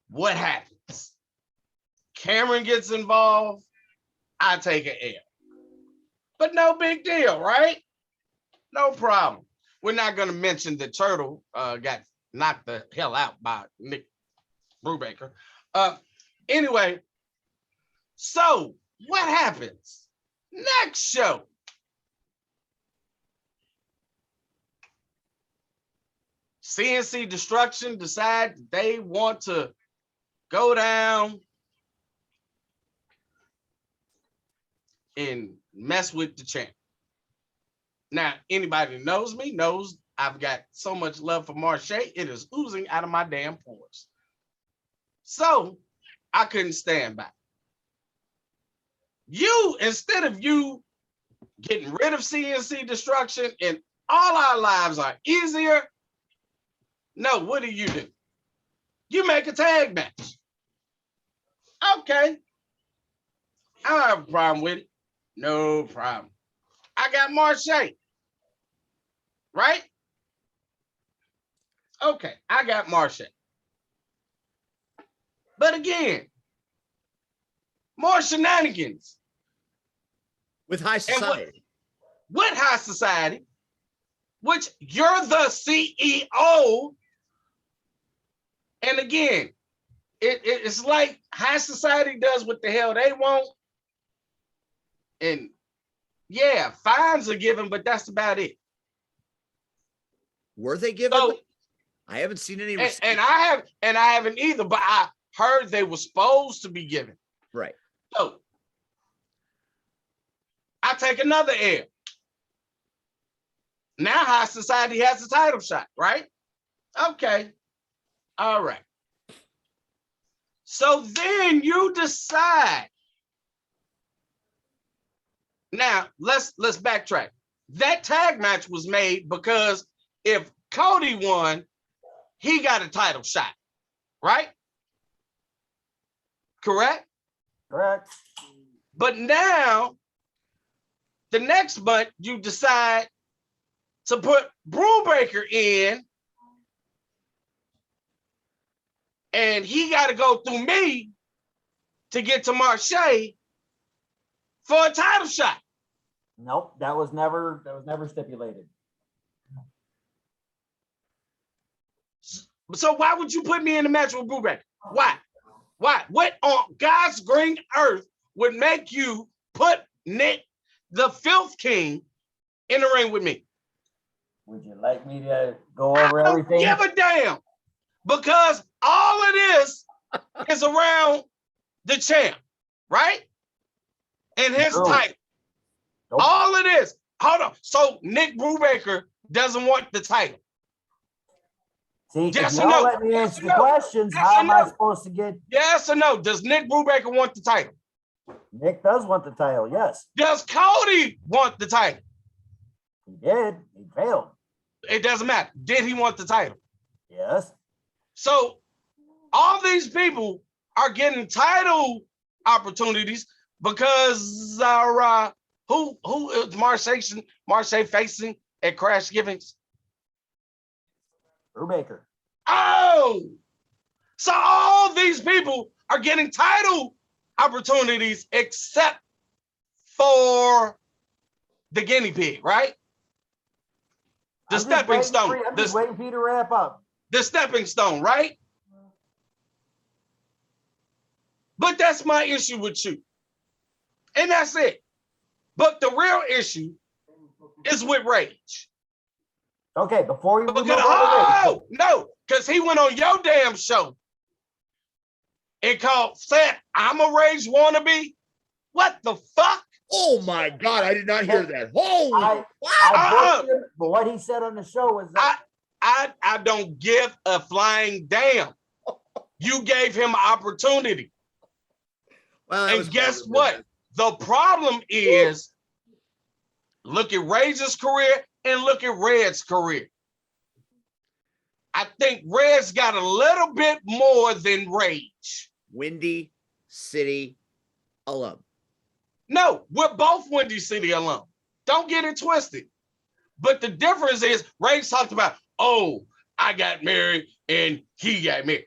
What happens? Cameron gets involved, I take an L. But no big deal, right? No problem. We're not going to mention that Turtle got knocked the hell out by Nick Brubaker. Anyway, so what happens? Next show. CNC Destruction decide they want to go down and mess with the champ. Now, anybody who knows me knows I've got so much love for Marche, it is oozing out of my damn pores. So I couldn't stand by. Instead of you getting rid of CNC Destruction and all our lives are easier, no, what do? You make a tag match. Okay. I don't have a problem with it. No problem. I got Marche. Right? Okay, I got Marche. But again, more shenanigans.
With high society.
With high society, which you're the CEO. And again, it's like high society does what the hell they want. And yeah, fines are given, but that's about it.
Were they given?
So,
I haven't seen any.
And I haven't either, but I heard they were supposed to be given.
Right.
So I take another L. Now high society has a title shot, right? Okay. All right. So then you decide. Now let's backtrack. That tag match was made because if Cody won, he got a title shot, right? Correct?
Correct.
But now, the next month, you decide to put Brubaker in, and he got to go through me to get to Marche for a title shot.
Nope, that was never stipulated.
So why would you put me in the match with Brubaker? Why? Why? What on God's green earth would make you put Nick, the Filth King, in the ring with me?
Would you like me to go over everything?
Give a damn. Because all of this is around the champ, right? And his title.
Nope.
All of this. Hold on. So Nick Brubaker doesn't want the title.
See,
Yes
if
or
you
no?
don't let me
Yes
answer
or
the
no?
questions,
Yes
how
or
am I
no?
supposed to get?
Yes or no? Does Nick Brubaker want the title?
Nick does want the title, yes.
Does Cody want the title?
He did. He failed.
It doesn't matter. Did he want the title?
Yes.
So all these people are getting title opportunities because who is Marche facing at Crash Givings?
Brubaker.
Oh, so all these people are getting title opportunities except for the guinea pig, right? The stepping stone.
I'm just waiting for you to wrap up.
The stepping stone, right? But that's my issue with you. And that's it. But the real issue is with Rage.
Okay, before you
Because, no, because he went on your damn show and said, I'm a Rage wannabe. What the fuck?
Oh my God, I did not hear that. Holy
I booked him, but what he said on the show was that
I don't give a flying damn. You gave him an opportunity.
Well,
and guess what? The problem is, look at Rage's career and look at Red's career. I think Red's got a little bit more than Rage.
Windy City alum.
No, we're both Windy City alum. Don't get it twisted. But the difference is Rage talked about, oh, I got married and he got married.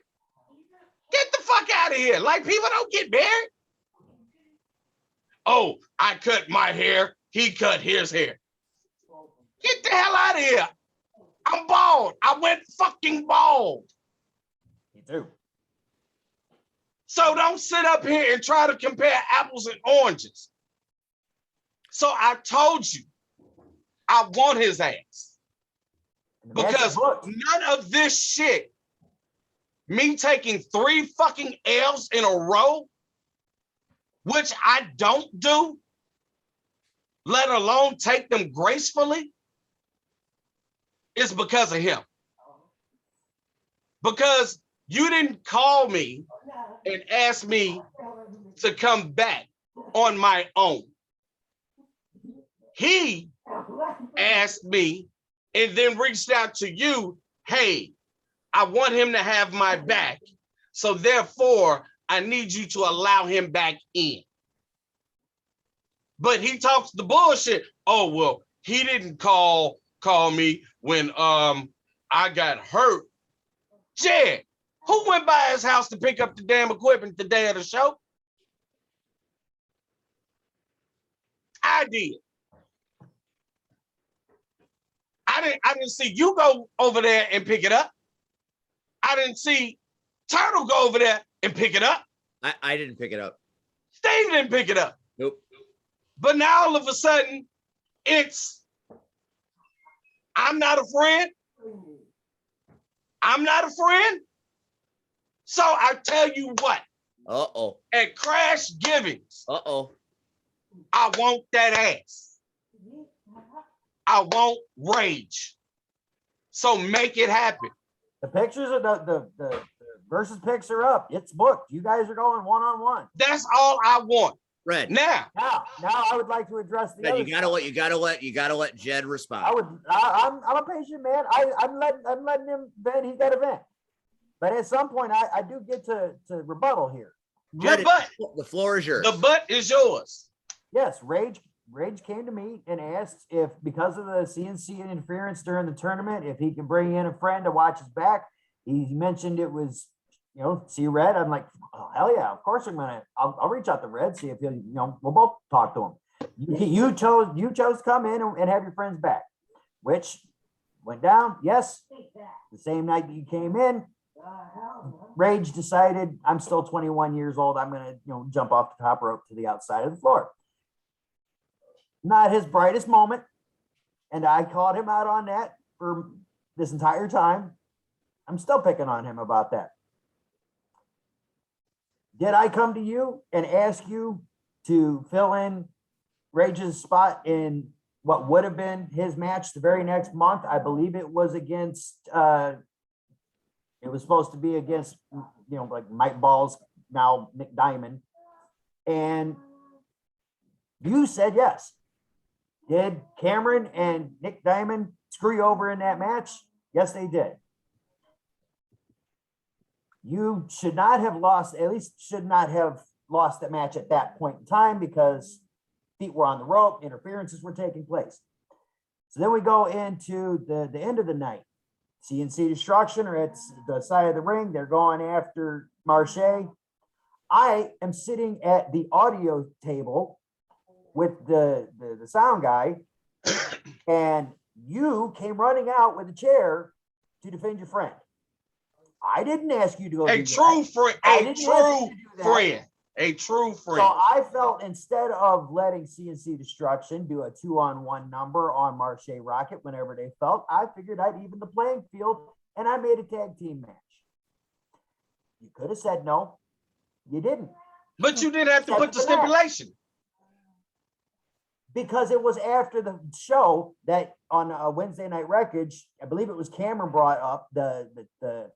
Get the fuck out of here. Like, people don't get married. Oh, I cut my hair. He cut his hair. Get the hell out of here. I'm bald. I went fucking bald.
Me too.
So don't sit up here and try to compare apples and oranges. So I told you, I want his ass.
And the match
Because
is booked.
none of this shit, me taking 3 fucking L's in a row, which I don't do, let alone take them gracefully, is because of him. Because you didn't call me and ask me to come back on my own. He asked me and then reached out to you, hey, I want him to have my back. So therefore, I need you to allow him back in. But he talks the bullshit. Oh, well, he didn't call me when I got hurt. Jed, who went by his house to pick up the damn equipment the day of the show? I did. I didn't see you go over there and pick it up. I didn't see Turtle go over there and pick it up.
I didn't pick it up.
Steve didn't pick it up.
Nope.
But now all of a sudden, it's, I'm not a friend. I'm not a friend. So I tell you what,
Uh-oh.
at Crash Givings,
Uh-oh.
I want that ass. I want Rage. So make it happen.
The pictures of the versus picks are up. It's booked. You guys are going one-on-one.
That's all I want.
Red.
Now,
Now I would like to address the
Red,
other
you gotta let Jed respond.
I'm a patient man. I'm letting him vent. He's got to vent. But at some point, I do get to rebuttal here.
Jed,
the butt,
the floor is yours.
the butt is yours.
Yes, Rage came to me and asked if, because of the CNC interference during the tournament, if he can bring in a friend to watch his back. He mentioned it was, see Red. I'm like, oh, hell yeah, of course I'll reach out to Red, see if he'll, we'll both talk to him. You chose to come in and have your friends back, which went down. Yes, the same night that you came in, Rage decided, I'm still 21 years old. I'm going to, jump off the top rope to the outside of the floor. Not his brightest moment. And I called him out on that for this entire time. I'm still picking on him about that. Did I come to you and ask you to fill in Rage's spot in what would have been his match the very next month? I believe it was against, it was supposed to be against, like Mike Balls, now Nick Diamond. And you said yes. Did Cameron and Nick Diamond screw you over in that match? Yes, they did. You should not have lost, at least should not have lost the match at that point in time, because feet were on the rope, interferences were taking place. So then we go into the end of the night. CNC Destruction are at the side of the ring. They're going after Marche. I am sitting at the audio table with the sound guy, and you came running out with a chair to defend your friend. I didn't ask you to go.
A true friend. A true friend.
So I felt, instead of letting CNC Destruction do a 2-on-1 number on Marche Rocket whenever they felt, I figured I'd even the playing field, and I made a tag team match. You could have said no. You didn't.
But you didn't have to put the stipulation.
Because it was after the show that on a Wednesday Night Wreckage, I believe it was Cameron brought up the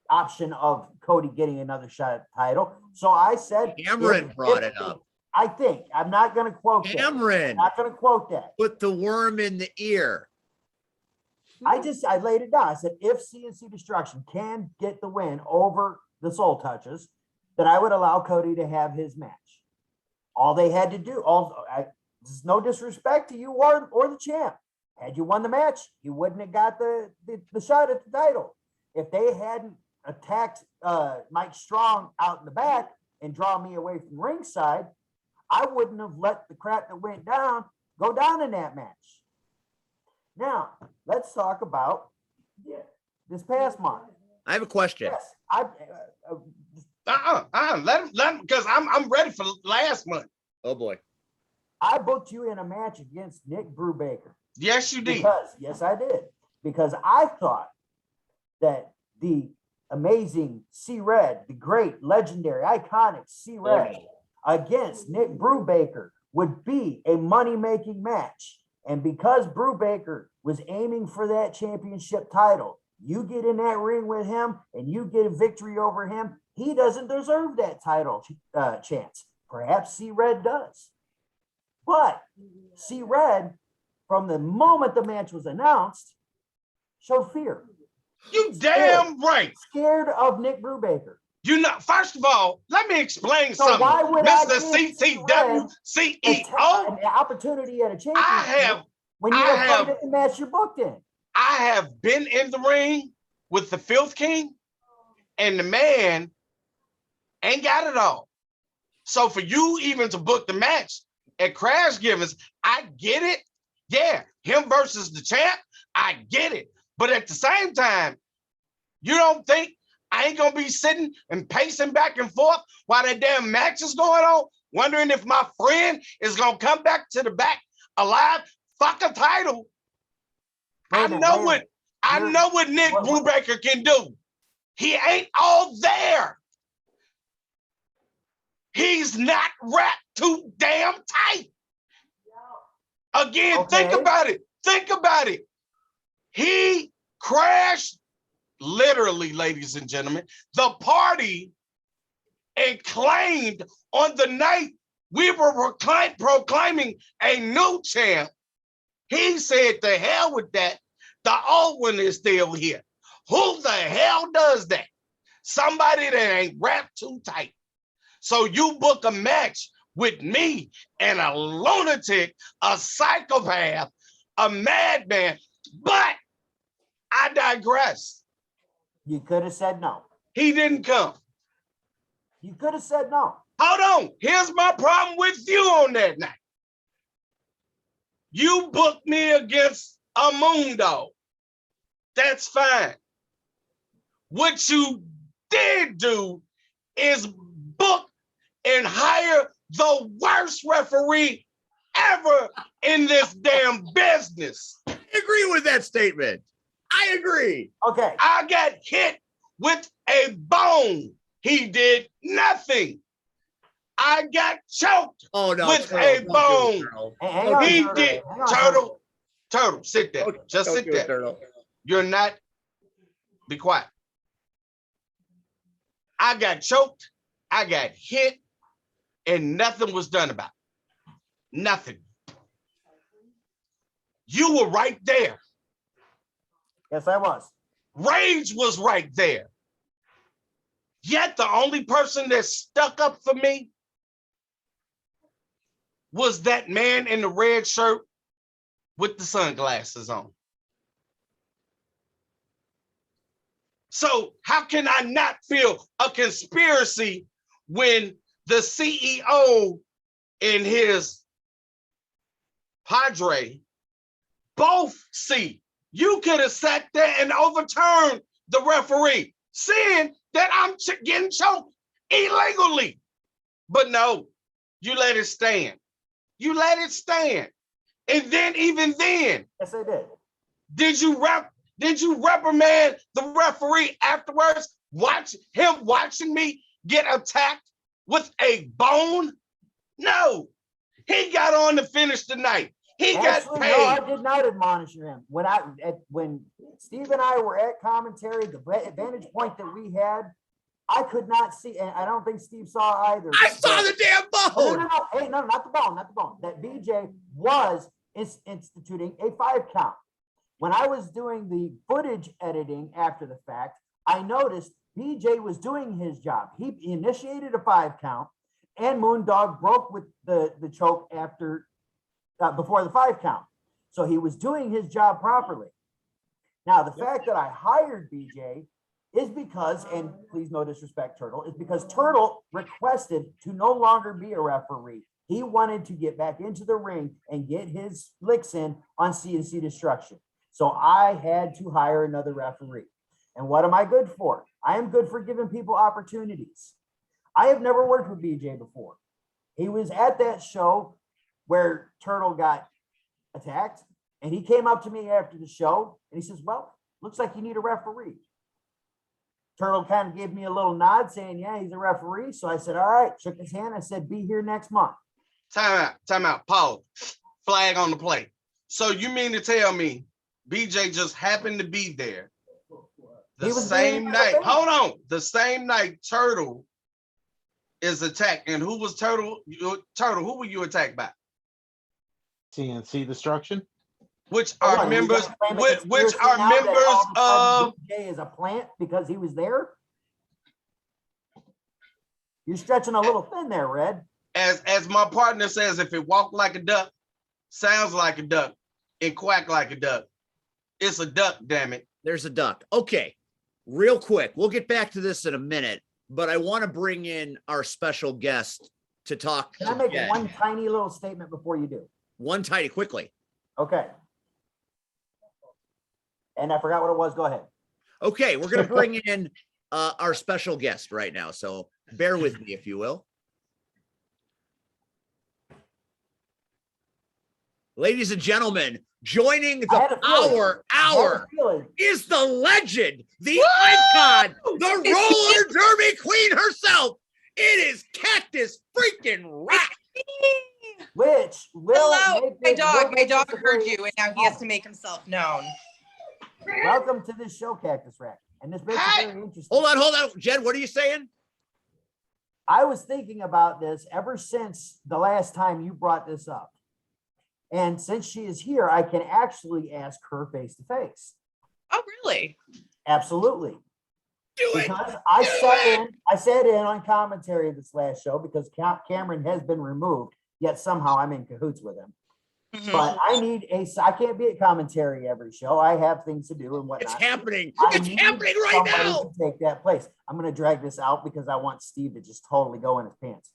option of Cody getting another shot at the title. So I said,
Cameron brought it up.
I think. I'm not going to quote
Cameron.
that. I'm not going to quote that.
Put the worm in the ear.
I laid it down. I said, if CNC Destruction can get the win over the Soul Touches, then I would allow Cody to have his match. All they had to do, this is no disrespect to you or the champ. Had you won the match, you wouldn't have got the shot at the title. If they hadn't attacked Mike Strong out in the back and draw me away from ringside, I wouldn't have let the crap that went down go down in that match. Now, let's talk about this past month.
I have a question.
Yes,
Let him, because I'm ready for last month.
Oh boy.
I booked you in a match against Nick Brubaker.
Yes, you did.
Because, yes, I did. Because I thought that the amazing C-Red, the great, legendary, iconic C-Red against Nick Brubaker would be a money-making match. And because Brubaker was aiming for that championship title, you get in that ring with him and you get a victory over him, he doesn't deserve that title chance. Perhaps C-Red does. But C-Red, from the moment the match was announced, showed fear.
You damn right.
Scared of Nick Brubaker.
You know, first of all, let me explain
So
something.
why would
Mr.
I give
CTW CEO,
an opportunity at a championship
I have
when you have the match you're booked in?
I have been in the ring with the Filth King, and the man ain't got it all. So for you even to book the match at Crash Givens, I get it. Yeah, him versus the champ, I get it. But at the same time, you don't think I ain't gonna be sitting and pacing back and forth while that damn match is going on, wondering if my friend is gonna come back to the back alive? Fuck a title. I know what Nick Brubaker can do. He ain't all there. He's not wrapped too damn tight. Again, think about it. Think about it. He crashed, literally, ladies and gentlemen, the party and claimed on the night we were proclaiming a new champ. He said, to hell with that. The old one is still here. Who the hell does that? Somebody that ain't wrapped too tight. So you book a match with me and a lunatic, a psychopath, a madman, but I digress.
You could have said no.
He didn't come.
You could have said no.
Hold on. Here's my problem with you on that night. You booked me against a Mundo. That's fine. What you did do is book and hire the worst referee ever in this damn business.
I agree with that statement. I agree.
Okay.
I got hit with a bone. He did nothing. I got choked with a bone. He did. Turtle, sit there. Just sit there.
Turtle.
You're not. Be quiet. I got choked. I got hit. And nothing was done about it. Nothing. You were right there.
Yes, I was.
Rage was right there. Yet the only person that stuck up for me was that man in the red shirt with the sunglasses on. So how can I not feel a conspiracy when the CEO and his padre both see? You could have sat there and overturned the referee, saying that I'm getting choked illegally. But no, you let it stand. You let it stand. And then even then,
yes, I did.
Did you reprimand the referee afterwards? Watching me get attacked with a bone? No. He got on to finish the night. He got paid.
No, I did not admonish him. When Steve and I were at commentary, the vantage point that we had, I could not see, and I don't think Steve saw either.
I saw the damn bone.
No, hey, no, not the bone, not the bone. That BJ was instituting a 5 count. When I was doing the footage editing after the fact, I noticed BJ was doing his job. He initiated a 5 count, and Moondog broke with the choke after before the 5 count. So he was doing his job properly. Now, the fact that I hired BJ is because, and please no disrespect, Turtle, is because Turtle requested to no longer be a referee. He wanted to get back into the ring and get his licks in on CNC Destruction. So I had to hire another referee. And what am I good for? I am good for giving people opportunities. I have never worked with BJ before. He was at that show where Turtle got attacked, and he came up to me after the show and he says, well, looks like you need a referee. Turtle kind of gave me a little nod saying, yeah, he's a referee. So I said, all right, shook his hand. I said, be here next month.
Time out, pause. Flag on the play. So you mean to tell me BJ just happened to be there the same night? Hold on. The same night Turtle is attacked. And who was Turtle? Turtle, who were you attacked by?
CNC Destruction.
Which are members, which are members of
BJ is a plant because he was there. You're stretching a little thin there, Red.
As my partner says, if it walked like a duck, sounds like a duck, and quack like a duck, it's a duck, damn it.
There's a duck. Okay, real quick, we'll get back to this in a minute, but I want to bring in our special guest to talk.
Can I make one tiny little statement before you do?
One tiny, quickly.
Okay. And I forgot what it was. Go ahead.
Okay, we're going to bring in our special guest right now, so bear with me, if you will. Ladies and gentlemen, joining the hour is the legend, the icon, the roller derby queen herself. It is Cactus freaking Rack.
Which will
hello, my dog heard you, and now he has to make himself known.
Welcome to this show, Cactus Rack. And this makes it very interesting.
Hold on. Jed, what are you saying?
I was thinking about this ever since the last time you brought this up. And since she is here, I can actually ask her face to face.
Oh, really?
Absolutely.
Do it.
Because I sat in on commentary this last show because Cameron has been removed, yet somehow I'm in cahoots with him.
Mhm.
But I can't be at commentary every show. I have things to do and whatnot.
It's happening.
I
It's
need
happening right
somebody
now.
to take that place. I'm going to drag this out because I want Steve to just totally go in his pants.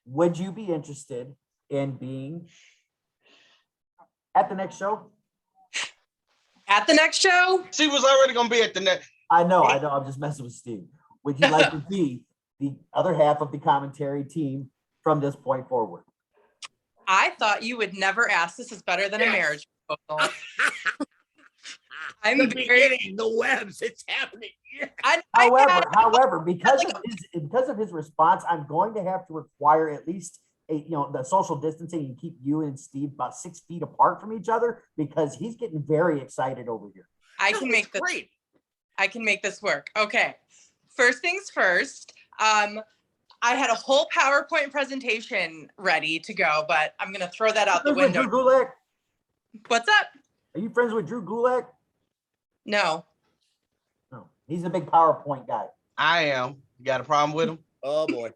Would you be interested in being at the next show?
At the next show?
She was already gonna be at the next.
I know. I'm just messing with Steve. Would you like to be the other half of the commentary team from this point forward?
I thought you would never ask. This is better than a marriage proposal. I'm
the
very
beginning, the webs, it's happening.
However, because of his response, I'm going to have to require at least the social distancing and keep you and Steve about 6 feet apart from each other because he's getting very excited over here.
I can make this
great.
I can make this work. Okay. First things first. I had a whole PowerPoint presentation ready to go, but I'm gonna throw that out the window.
Drew Gulak?
What's up?
Are you friends with Drew Gulak?
No.
No, he's a big PowerPoint guy.
I am. You got a problem with him?
Oh boy.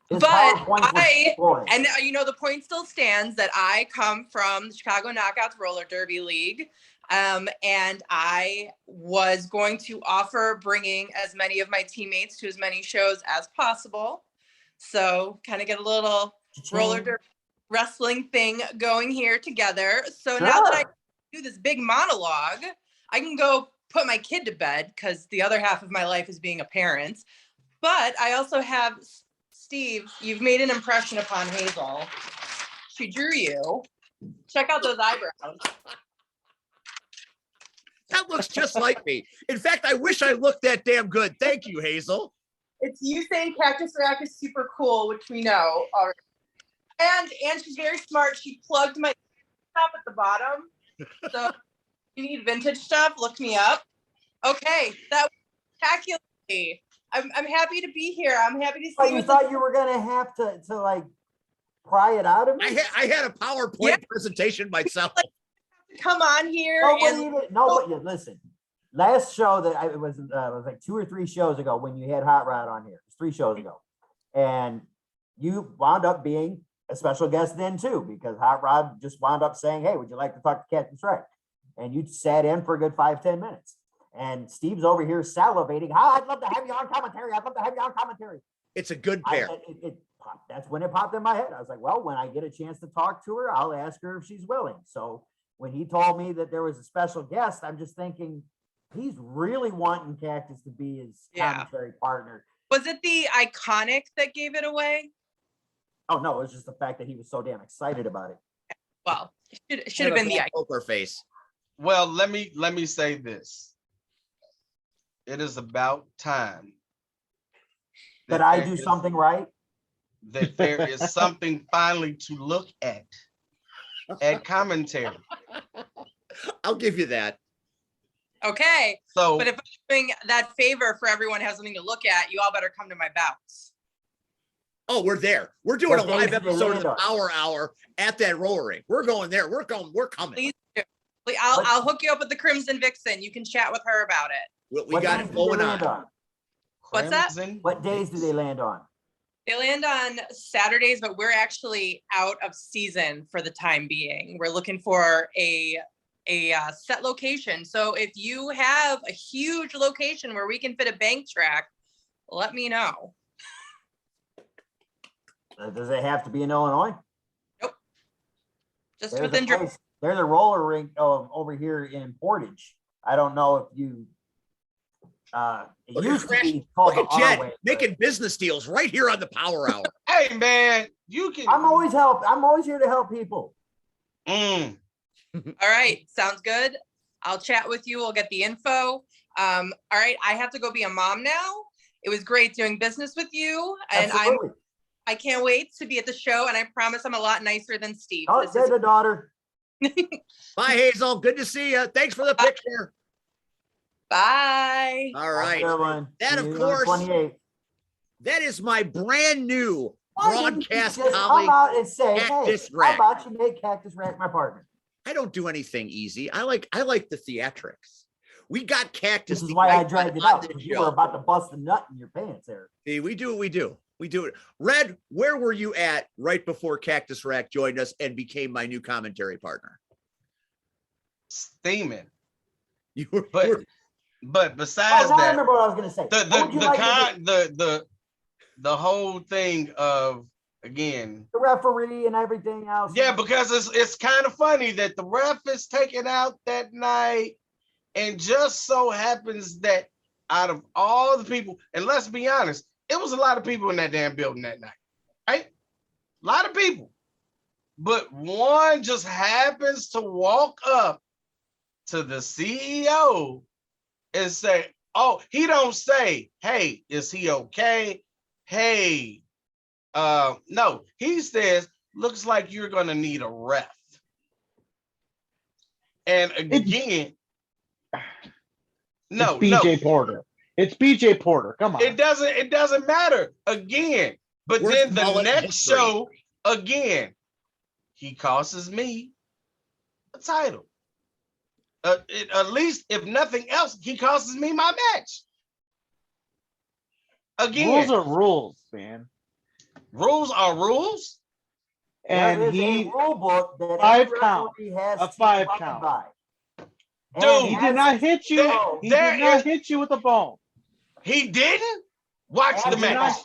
His
But
PowerPoint was boring.
and the point still stands that I come from the Chicago Knockouts Roller Derby League. And I was going to offer bringing as many of my teammates to as many shows as possible. So kind of get a little roller derby wrestling thing going here together. So now that I do this big monologue, I can go put my kid to bed because the other half of my life is being a parent. But I also have Steve, you've made an impression upon Hazel. She drew you. Check out those eyebrows.
That looks just like me. In fact, I wish I looked that damn good. Thank you, Hazel.
It's you saying Cactus Rack is super cool, which we know already. And she's very smart. She plugged my stuff at the bottom. So if you need vintage stuff, look me up. Okay, that was spectacularly. I'm happy to be here. I'm happy to see.
Oh, you thought you were gonna have to like pry it out of me?
I had a PowerPoint presentation myself.
Come on here.
Listen. Last show that it was like 2 or 3 shows ago when you had Hot Rod on here. It was 3 shows ago, and you wound up being a special guest then too, because Hot Rod just wound up saying, "Hey, would you like to talk to Captain Shrek?" And you sat in for a good 5-10 minutes. And Steve's over here salivating. I'd love to have you on commentary. I'd love to have you on commentary.
It's a good pair.
That's when it popped in my head. I was like, well, when I get a chance to talk to her, I'll ask her if she's willing. So when he told me that there was a special guest, I'm just thinking he's really wanting Cactus to be his commentary partner.
Was it the Iconic that gave it away?
Oh, no, it was just the fact that he was so damn excited about it.
Well, it should have been the
poker face.
Well, let me say this. It is about time
that I do something right.
That there is something finally to look at commentary.
I'll give you that.
Okay.
So,
but if I'm doing that favor for everyone who has something to look at, you all better come to my bouts.
Oh, we're there. We're doing a live episode of the Power Hour at that roller rink. We're going there. We're coming.
Please do. I'll hook you up with the Crimson Vixen. You can chat with her about it.
We got it going on.
What's that?
What days do they land on?
They land on Saturdays, but we're actually out of season for the time being. We're looking for a set location. So if you have a huge location where we can fit a bank track, let me know.
Does it have to be in Illinois?
Nope. Just
There's
within.
There's a roller rink over here in Portage. I don't know if you. It used to be called
Look at Jed making business deals right here on the Power Hour.
Hey man, you can.
I'm always here to help people.
All right, sounds good. I'll chat with you. We'll get the info. All right, I have to go be a mom now. It was great doing business with you, and I can't wait to be at the show. And I promise I'm a lot nicer than Steve.
Oh, there's a daughter.
Bye, Hazel. Good to see you. Thanks for the picture.
Bye.
All right. That, of course, that is my brand new broadcast colleague.
Come out and say,
Cactus
hey,
Rack.
how about you make Cactus Rack my partner?
I don't do anything easy. I like the theatrics. We got Cactus.
This is why I dragged it out. You were about to bust a nut in your pants there.
See, we do what we do. We do it. Red, where were you at right before Cactus Rack joined us and became my new commentary partner?
Steaming.
You were,
but besides that,
I remember what I was going to say.
The whole thing of, again,
the referee and everything else.
Yeah, because it's kind of funny that the ref is taken out that night, and just so happens that out of all the people, and let's be honest, it was a lot of people in that damn building that night, right? A lot of people, but one just happens to walk up to the CEO and say, "Oh, he don't say, hey, is he okay? Hey, no, he says, looks like you're gonna need a ref." And again,
it's BJ Porter. It's BJ Porter. Come on.
It doesn't matter again. But then the next show, again, he costs me a title. At least, if nothing else, he costs me my match. Again,
rules are rules, man.
Rules are rules.
And he
a rule book that
5 count.
Has
a 5 count.
By.
Dude,
he did not hit you. He did not hit you with the bone.
He didn't? Watch the match.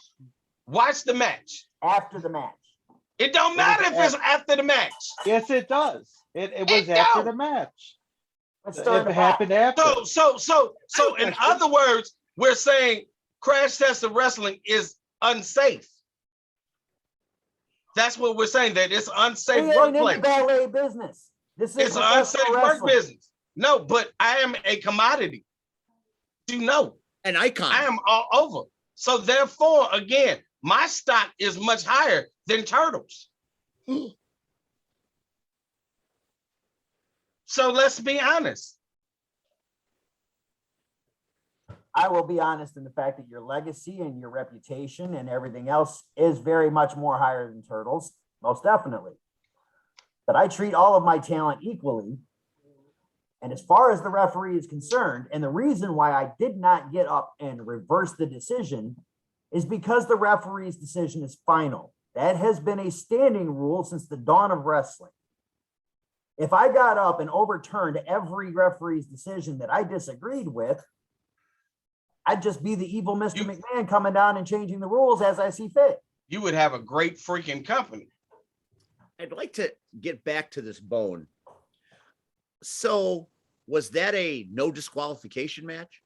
Watch the match.
After the match.
It don't matter if it's after the match.
Yes, it does. It was after the match.
It
happened after.
So in other words, we're saying Crash Test of Wrestling is unsafe. That's what we're saying, that it's unsafe workplace.
Ballet business. This
is an unsafe work business. No, but I am a commodity. You know,
an icon.
I am all over. So therefore, again, my stock is much higher than Turtles. So let's be honest.
I will be honest in the fact that your legacy and your reputation and everything else is very much more higher than Turtles, most definitely. But I treat all of my talent equally. And as far as the referee is concerned, and the reason why I did not get up and reverse the decision is because the referee's decision is final. That has been a standing rule since the dawn of wrestling. If I got up and overturned every referee's decision that I disagreed with, I'd just be the evil Mr. McMahon coming down and changing the rules as I see fit.
You would have a great freaking company.
I'd like to get back to this bone. So was that a no disqualification match?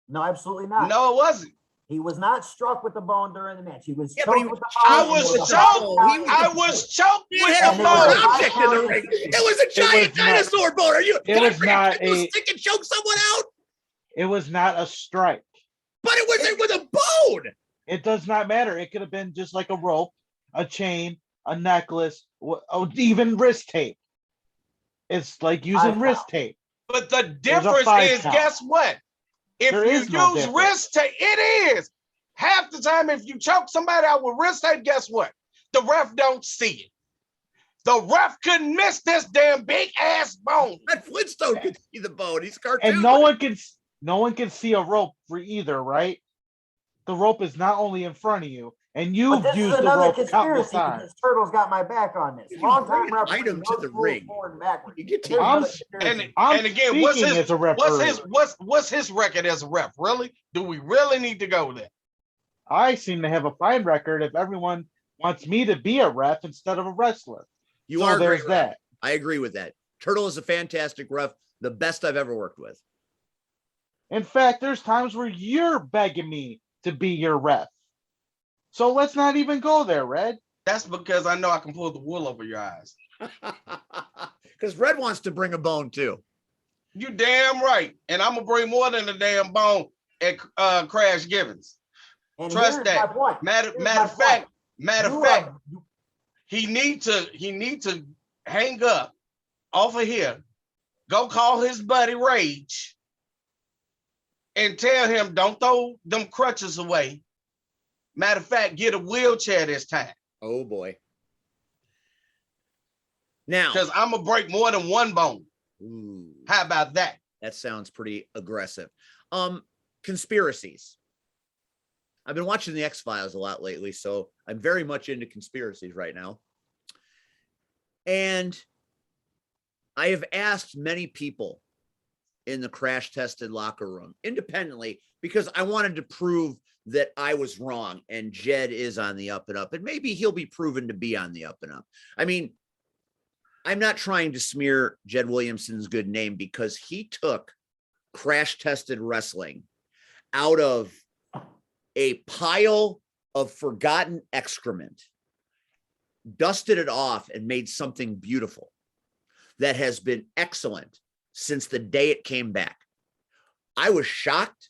No, absolutely not.
No, it wasn't.
He was not struck with the bone during the match. He was
Yeah, but he
choked
was
with the bone.
I was choked. I was choked
He
with
had
the
a foreign
bone.
object in the ring. It was a giant dinosaur bone. Are you?
It was not
can you
a-
stick and choke someone out?
It was not a strike.
But it was with a bone.
It does not matter. It could have been just like a rope, a chain, a necklace, even wrist tape. It's like using wrist tape.
But the
There's a
difference
5
is,
count.
guess what? If
There
you
is no
use
difference.
wrist tape, it is. Half the time, if you choke somebody out with wrist tape, guess what? The ref don't see it. The ref couldn't miss this damn big ass bone.
Red Flintstone could see the bone. He's cartoon.
And no one can see a rope for either, right? The rope is not only in front of you, and
But
you've
this is
used the
another
rope countless
conspiracy
times.
because Turtle's got my back on this.
You
Long
bring
time
an
referee
item to
knows
the
rules
ring.
forward and backward.
You get to-
Here's
I'm-
another conspiracy.
And again, what's
speaking
his
as a referee.
what's his record as a ref? Really? Do we really need to go there?
I seem to have a fine record if everyone wants me to be a ref instead of a wrestler.
You
So
are a
there's
great ref.
that.
I agree with that. Turtle is a fantastic ref, the best I've ever worked with.
In fact, there's times where you're begging me to be your ref. So let's not even go there, Red.
That's because I know I can pull the wool over your eyes.
Because Red wants to bring a bone too.
You damn right. And I'm gonna bring more than a damn bone at Crash Givens.
And
Trust
here's
that.
my point.
Matter
Here's my
of fact,
point. You
he need to hang up off of here, go call his buddy Rage, and tell him don't throw them crutches away. Matter of fact, get a wheelchair this time.
Oh boy. Now,
Because I'm gonna break more than one bone.
ooh,
How about that?
that sounds pretty aggressive. Conspiracies. I've been watching the X-Files a lot lately, so I'm very much into conspiracies right now. And I have asked many people in the crash tested locker room independently because I wanted to prove that I was wrong and Jed is on the up and up, and maybe he'll be proven to be on the up and up. I mean, I'm not trying to smear Jed Williamson's good name because he took crash tested wrestling out of a pile of forgotten excrement, dusted it off, and made something beautiful that has been excellent since the day it came back. I was shocked.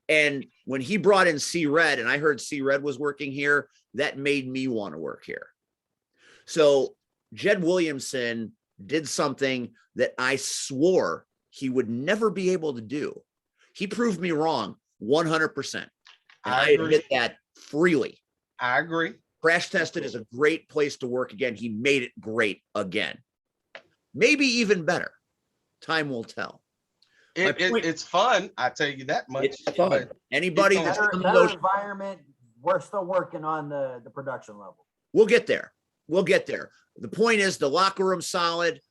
And when he brought in C Red and I heard C Red was working here, that made me want to work here. So Jed Williamson did something that I swore he would never be able to do. He proved me wrong 100%. And I admit that freely.
I agree.
Crash Tested is a great place to work again. He made it great again. Maybe even better. Time will tell.
It's fun. I tell you that much.
It's fun. Anybody that's
better,
come to
better
those,
environment. We're still working on the production level.
we'll get there. We'll get there. The point is the locker room's solid.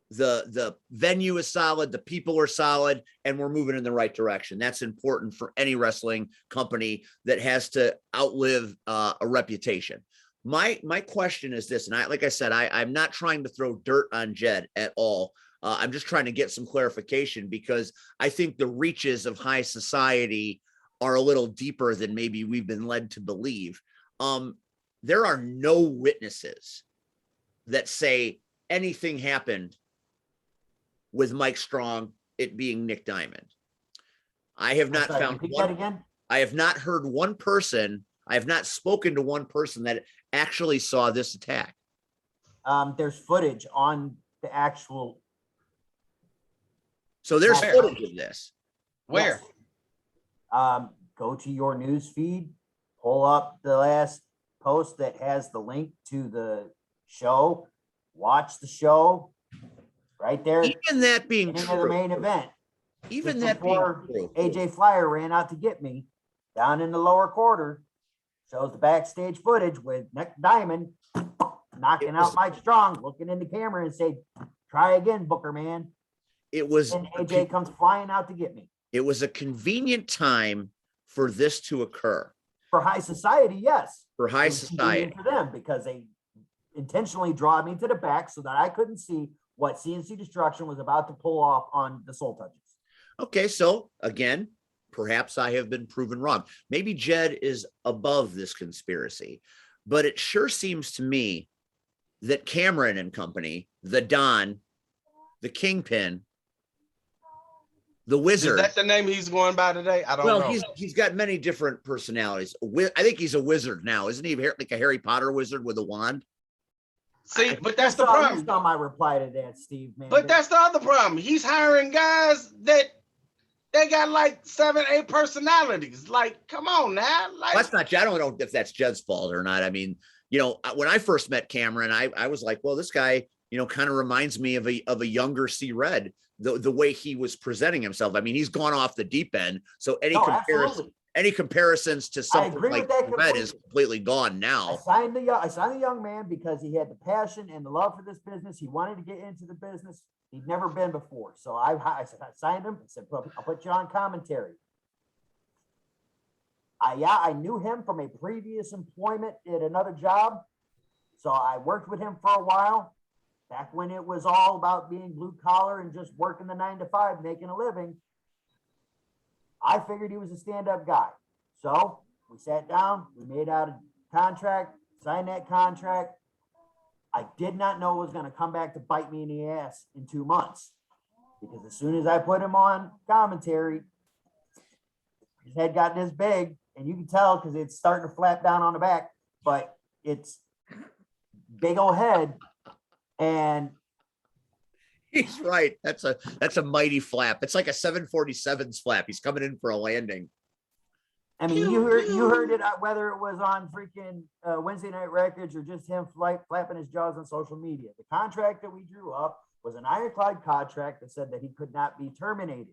The venue is solid. The people are solid, and we're moving in the right direction. That's important for any wrestling company that has to outlive a reputation. My question is this, and like I said, I'm not trying to throw dirt on Jed at all. I'm just trying to get some clarification because I think the reaches of high society are a little deeper than maybe we've been led to believe. There are no witnesses that say anything happened with Mike Strong, it being Nick Diamond. I have not found
Repeat
one.
that again.
I have not heard one person. I have not spoken to one person that actually saw this attack.
There's footage on the actual.
So there's
Where?
footage of this.
Where?
Yes. Go to your news feed, pull up the last post that has the link to the show, watch the show right there.
Even that being
Beginning of the
true,
main event.
even
Just
that being
before
true,
AJ Flyer ran out to get me down in the lower quarter. shows the backstage footage with Nick Diamond knocking out Mike Strong, looking in the camera and say, try again, Booker man.
It was
And AJ comes flying out to get me.
it was a convenient time for this to occur.
For high society, yes.
For high
It was
society.
convenient for them because they intentionally draw me to the back so that I couldn't see what CNC Destruction was about to pull off on the Soul Touches.
Okay, so again, perhaps I have been proven wrong. Maybe Jed is above this conspiracy, but it sure seems to me that Cameron and company, the Don, the Kingpin, the Wizard.
Is that the name he's going by today? I don't know.
Well, he's got many different personalities. I think he's a wizard now, isn't he? Like a Harry Potter wizard with a wand.
See, but that's the
You
problem.
saw my reply to that, Steve, man.
But that's the other problem. He's hiring guys that they got like 7, 8 personalities. Like, come on now. Like,
That's not. I don't know if that's Jed's fault or not. I mean, you know, when I first met Cameron, I was like, well, this guy, you know, kind of reminds me of a younger C Red, the way he was presenting himself. I mean, he's gone off the deep end. So
Absolutely.
any comparisons to something
agree
like
with that
Red is
completely.
completely gone
I
now.
signed the young man because he had the passion and the love for this business. He wanted to get into the business. He'd never been before. So I signed him and said, I'll put you on commentary. I knew him from a previous employment at another job. So I worked with him for a while, back when it was all about being blue collar and just working the 9 to 5, making a living. I figured he was a stand-up guy. So we sat down, we made out a contract, signed that contract. I did not know it was going to come back to bite me in the ass in 2 months. Because as soon as I put him on commentary, his head got this big, and you can tell because it's starting to flap down on the back, but it's big old head. And
He's right. That's a mighty flap. It's like a 747's flap. He's coming in for a landing.
I mean, you heard it, whether it was on freaking Wednesday Night Records or just him flapping his jaws on social media. The contract that we drew up was an ironclad contract that said that he could not be terminated.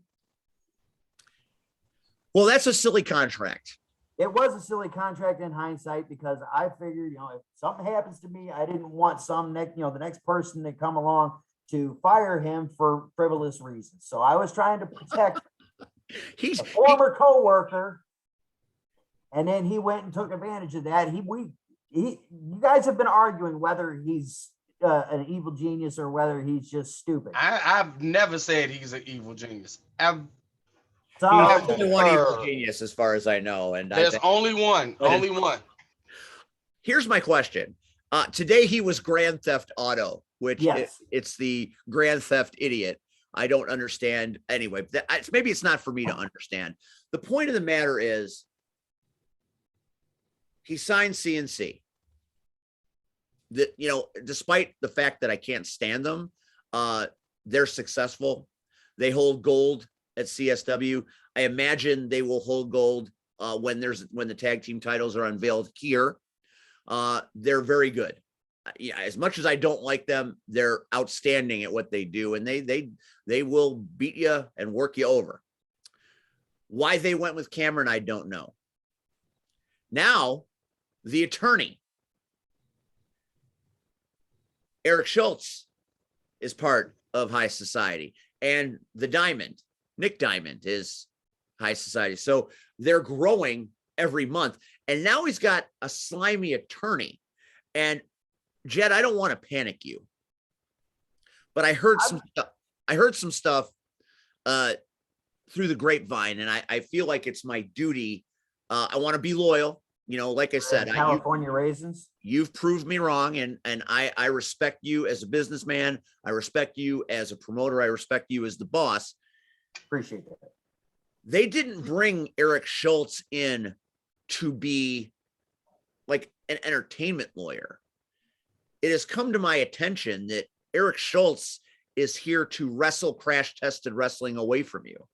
Well, that's a silly contract.
It was a silly contract in hindsight because I figured, you know, if something happens to me, I didn't want the next person to come along to fire him for frivolous reasons. So I was trying to protect
He's
a former coworker. And then he went and took advantage of that. You guys have been arguing whether he's an evil genius or whether he's just stupid.
I've never said he's an evil genius.
So
There's only one evil genius, as far as I know, and
There's only one. Only one.
Here's my question. Today he was Grand Theft Auto, which
Yes.
it's the Grand Theft Idiot. I don't understand. Anyway, maybe it's not for me to understand. The point of the matter is, he signed CNC. That, you know, despite the fact that I can't stand them, they're successful. They hold gold at CSW. I imagine they will hold gold when the tag team titles are unveiled here. They're very good. Yeah, as much as I don't like them, they're outstanding at what they do, and they will beat you and work you over. Why they went with Cameron, I don't know. Now, the attorney, Eric Schultz, is part of High Society, and the Diamond, Nick Diamond, is High Society. So they're growing every month, and now he's got a slimy attorney. And Jed, I don't want to panic you, but I heard some stuff through the grapevine, and I feel like it's my duty. I want to be loyal. You know, like I said,
California raisins.
You've proved me wrong, and I respect you as a businessman. I respect you as a promoter. I respect you as the boss.
Appreciate that.
They didn't bring Eric Schultz in to be like an entertainment lawyer. It has come to my attention that Eric Schultz is here to wrestle crash-tested wrestling away from you.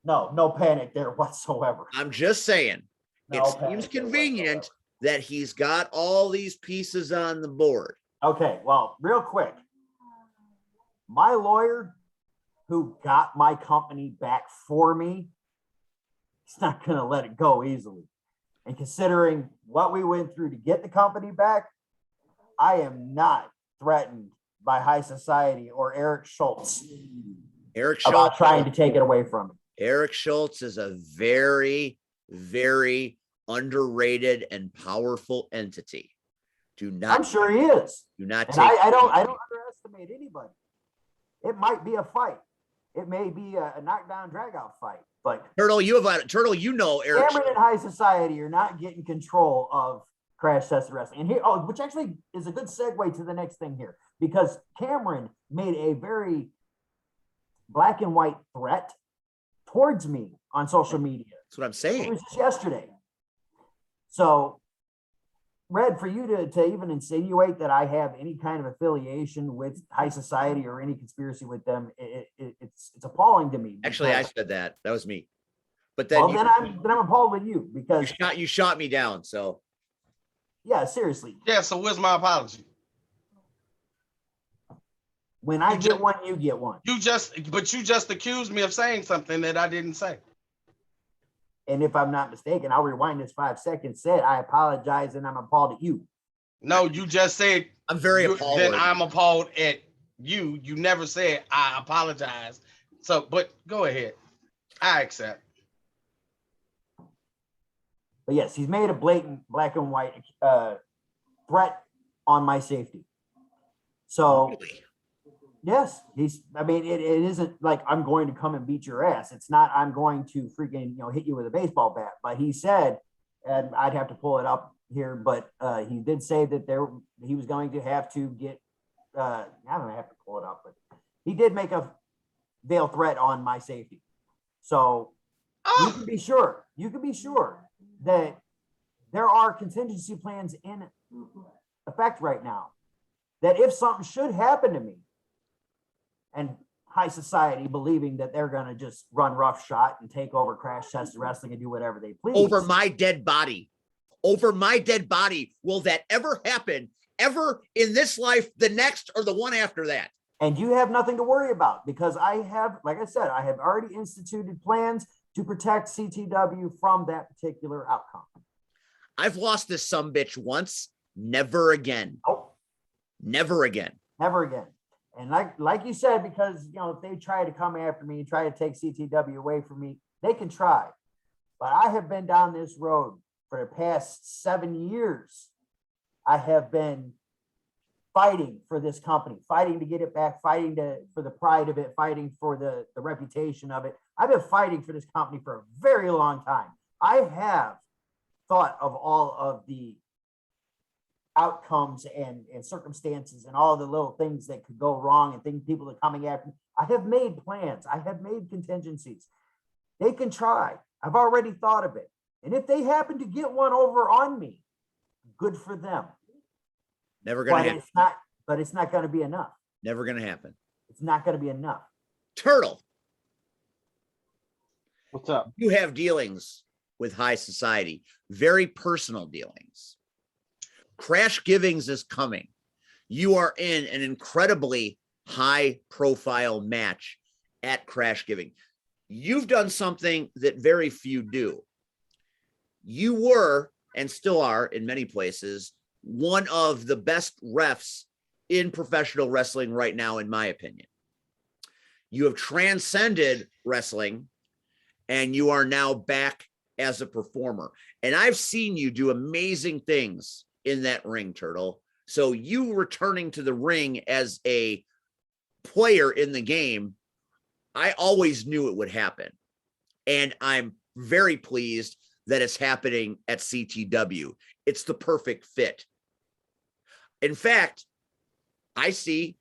No panic there whatsoever.
I'm just saying,
No
it
panic
seems
there
convenient
whatsoever.
that he's got all these pieces on the board.
Okay, well, real quick. My lawyer who got my company back for me he's not going to let it go easily. And considering what we went through to get the company back, I am not threatened by high society or Eric Schultz
Eric
about
Schultz,
trying to take it away from me.
Eric Schultz is a very, very underrated and powerful entity. Do not,
I'm sure he is.
do not
And
take.
I don't underestimate anybody. It might be a fight. It may be a knockdown drag out fight, but
Turtle, you have Turtle, you know Eric.
Cameron and high society are not getting control of Crash Test Wrestling. And here, which actually is a good segue to the next thing here, because Cameron made a very black and white threat towards me on social media.
That's what I'm
It
saying.
was just yesterday. So, Red, for you to even insinuate that I have any kind of affiliation with high society or any conspiracy with them, it's appalling to me.
Actually, I
because-
said that. That was me. But then
well,
you,
then I'm appalled with you because
you shot me down. So
yeah, seriously.
Yeah, so where's my apology?
When I
You
get
ju-
one, you get one.
You just accused me of saying something that I didn't say.
And if I'm not mistaken, I'll rewind this 5 seconds. Said I apologize and I'm appalled at you.
No, you just said
I'm very appalled.
then I'm appalled at you. You never said I apologize. So, but go ahead. I accept.
But yes, he's made a blatant black and white threat on my safety. So
Really?
yes, I mean, it isn't like I'm going to come and beat your ass. It's not, I'm going to freaking, hit you with a baseball bat. But he said, and I'd have to pull it up here, but he did say that he was going to have to get, I don't have to pull it up, but he did make a veiled threat on my safety. So you can be sure that there are contingency plans in effect right now, that if something should happen to me, and high society believing that they're going to just run roughshod and take over Crash Test Wrestling and do whatever they please.
Over my dead body. Over my dead body. Will that ever happen? Ever in this life, the next, or the one after that?
And you have nothing to worry about because I have, like I said, I have already instituted plans to protect CTW from that particular outcome.
I've lost this sumbitch once. Never again.
Oh,
Never again.
never again. And like you said, because if they try to come after me and try to take CTW away from me, they can try. But I have been down this road for the past 7 years. I have been fighting for this company, fighting to get it back, fighting for the pride of it, fighting for the reputation of it. I've been fighting for this company for a very long time. I have thought of all of the outcomes and circumstances and all the little things that could go wrong and things people are coming after me. I have made plans. I have made contingencies. They can try. I've already thought of it. And if they happen to get one over on me, good for them.
Never gonna happen.
But it's not going to be enough.
Never gonna happen.
It's not going to be enough.
Turtle,
What's up?
you have dealings with high society, very personal dealings. Crash Givings is coming. You are in an incredibly high profile match at Crash Giving. You've done something that very few do. You were, and still are in many places, one of the best refs in professional wrestling right now, in my opinion. You have transcended wrestling and you are now back as a performer. And I've seen you do amazing things in that ring, Turtle. So you returning to the ring as a player in the game, I always knew it would happen. And I'm very pleased that it's happening at CTW. It's the perfect fit. In fact, I see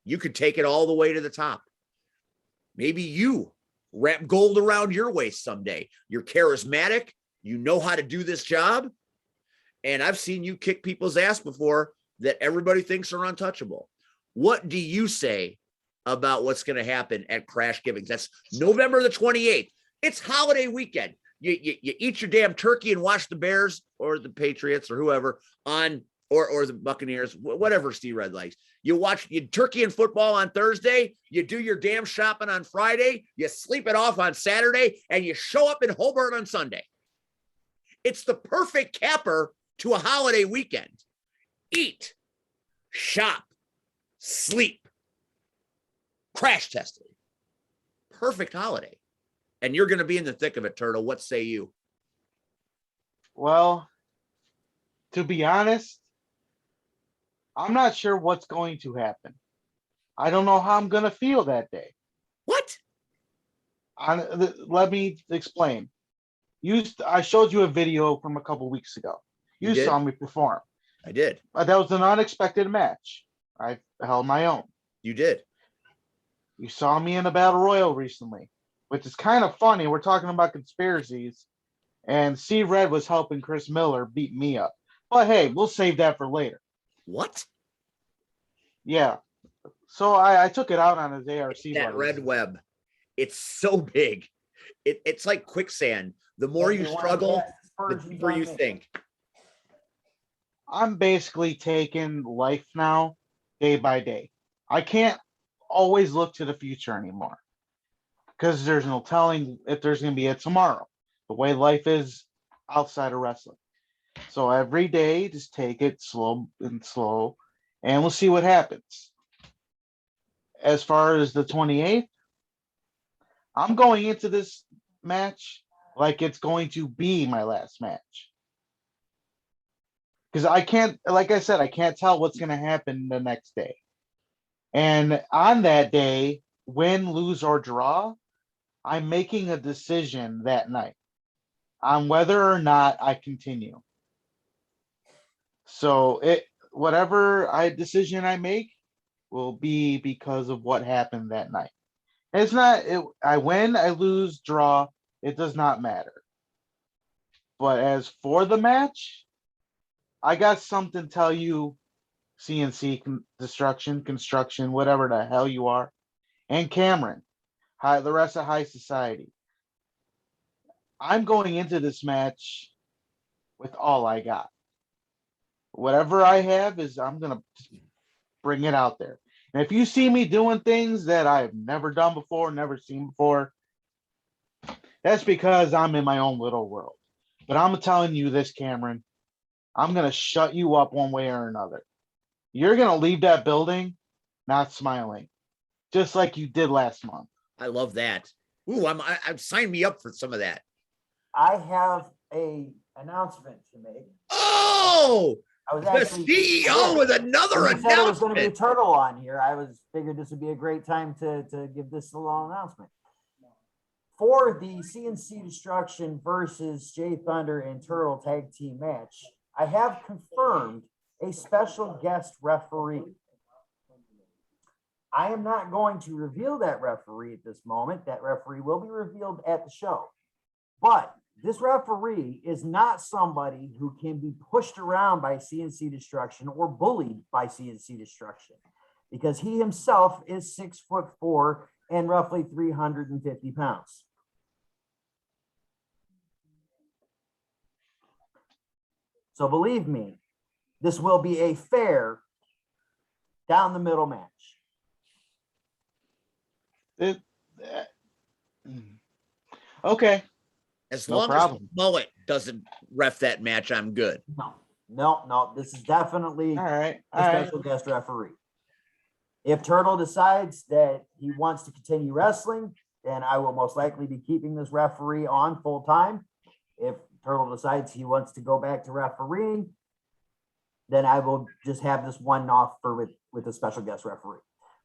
you could take it all the way to the top. Maybe you wrap gold around your waist someday. You're charismatic. You know how to do this job. And I've seen you kick people's ass before that everybody thinks are untouchable. What do you say about what's going to happen at Crash Givings? That's November the 28th. It's holiday weekend. You eat your damn turkey and watch the Bears or the Patriots or whoever on or the Buccaneers, whatever Steve Red likes. You watch turkey and football on Thursday, you do your damn shopping on Friday, you sleep it off on Saturday, and you show up in Hobart on Sunday. It's the perfect capper to a holiday weekend. Eat, shop, sleep, crash tested. Perfect holiday. And you're going to be in the thick of it, Turtle. What say you?
Well, to be honest, I'm not sure what's going to happen. I don't know how I'm going to feel that day.
What?
Let me explain. I showed you a video from a couple weeks ago. You
did?
saw me perform.
I did.
That was an unexpected match. I held my own.
You did.
You saw me in a battle royal recently, which is kind of funny. We're talking about conspiracies, and C Red was helping Chris Miller beat me up. But hey, we'll save that for later.
What?
Yeah. So I took it out on his ARC.
That red web. It's so big. It's like quicksand. The more you struggle, the deeper you think.
I'm basically taking life now, day by day. I can't always look to the future anymore because there's no telling if there's going to be a tomorrow, the way life is outside of wrestling. So every day, just take it slow, and we'll see what happens. As far as the 28th, I'm going into this match like it's going to be my last match. Because I can't, like I said, I can't tell what's going to happen the next day. And on that day, win, lose, or draw, I'm making a decision that night on whether or not I continue. So whatever decision I make will be because of what happened that night. It's not, I win, I lose, draw, it does not matter. But as for the match, I got something to tell you, CNC construction, whatever the hell you are, and Cameron, the rest of high society. I'm going into this match with all I got. Whatever I have I'm going to bring it out there. And if you see me doing things that I've never done before, never seen before, that's because I'm in my own little world. But I'm telling you this, Cameron, I'm going to shut you up one way or another. You're going to leave that building not smiling, just like you did last month.
I love that. Ooh, I'm sign me up for some of that.
I have a announcement to make.
Oh,
I was
the
actually
CEO with another
announcement. Said it was going to be a
announcement.
turtle on here. I figured this would be a great time to give this little announcement. For the CNC Destruction versus Jay Thunder and Turtle tag team match, I have confirmed a special guest referee. I am not going to reveal that referee at this moment. That referee will be revealed at the show. But this referee is not somebody who can be pushed around by CNC Destruction or bullied by CNC Destruction, because he himself is 6'4" and roughly 350 pounds. So believe me, this will be a fair down the middle match.
Okay.
As
No
long
problem.
as Mullet doesn't ref that match, I'm good.
No. This is definitely
All right.
a special guest referee. If Turtle decides that he wants to continue wrestling, then I will most likely be keeping this referee on full time. If Turtle decides he wants to go back to refereeing, then I will just have this one off with a special guest referee.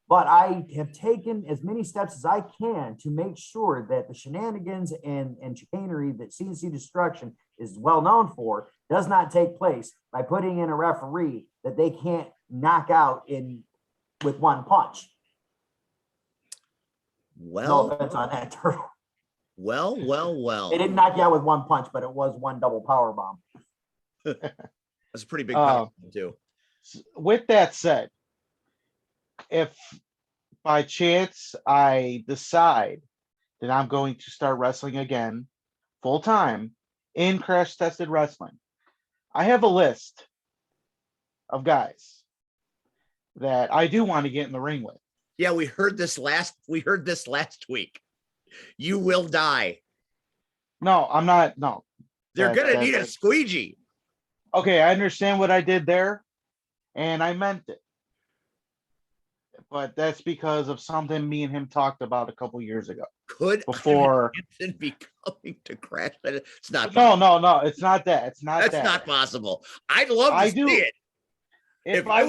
But I have taken as many steps as I can to make sure that the shenanigans and chicanery that CNC Destruction is well known for does not take place by putting in a referee that they can't knock out with one punch.
Well,
no offense on that, Turtle.
Well.
They didn't knock you out with one punch, but it was one double power bomb.
That's a pretty big power too.
With that said, if by chance I decide that I'm going to start wrestling again full time in Crash Tested Wrestling, I have a list of guys that I do want to get in the ring with.
Yeah, we heard this last week. You will die.
No, I'm not. No,
They're
That-
gonna
that-
need a
that-
squeegee.
okay, I understand what I did there, and I meant it. But that's because of something me and him talked about a couple years ago.
Could
Before,
Ivan be coming to Crash? It's not.
no, it's not that. It's not
That's
that.
not possible. I'd love to
I
see
do.
it. If I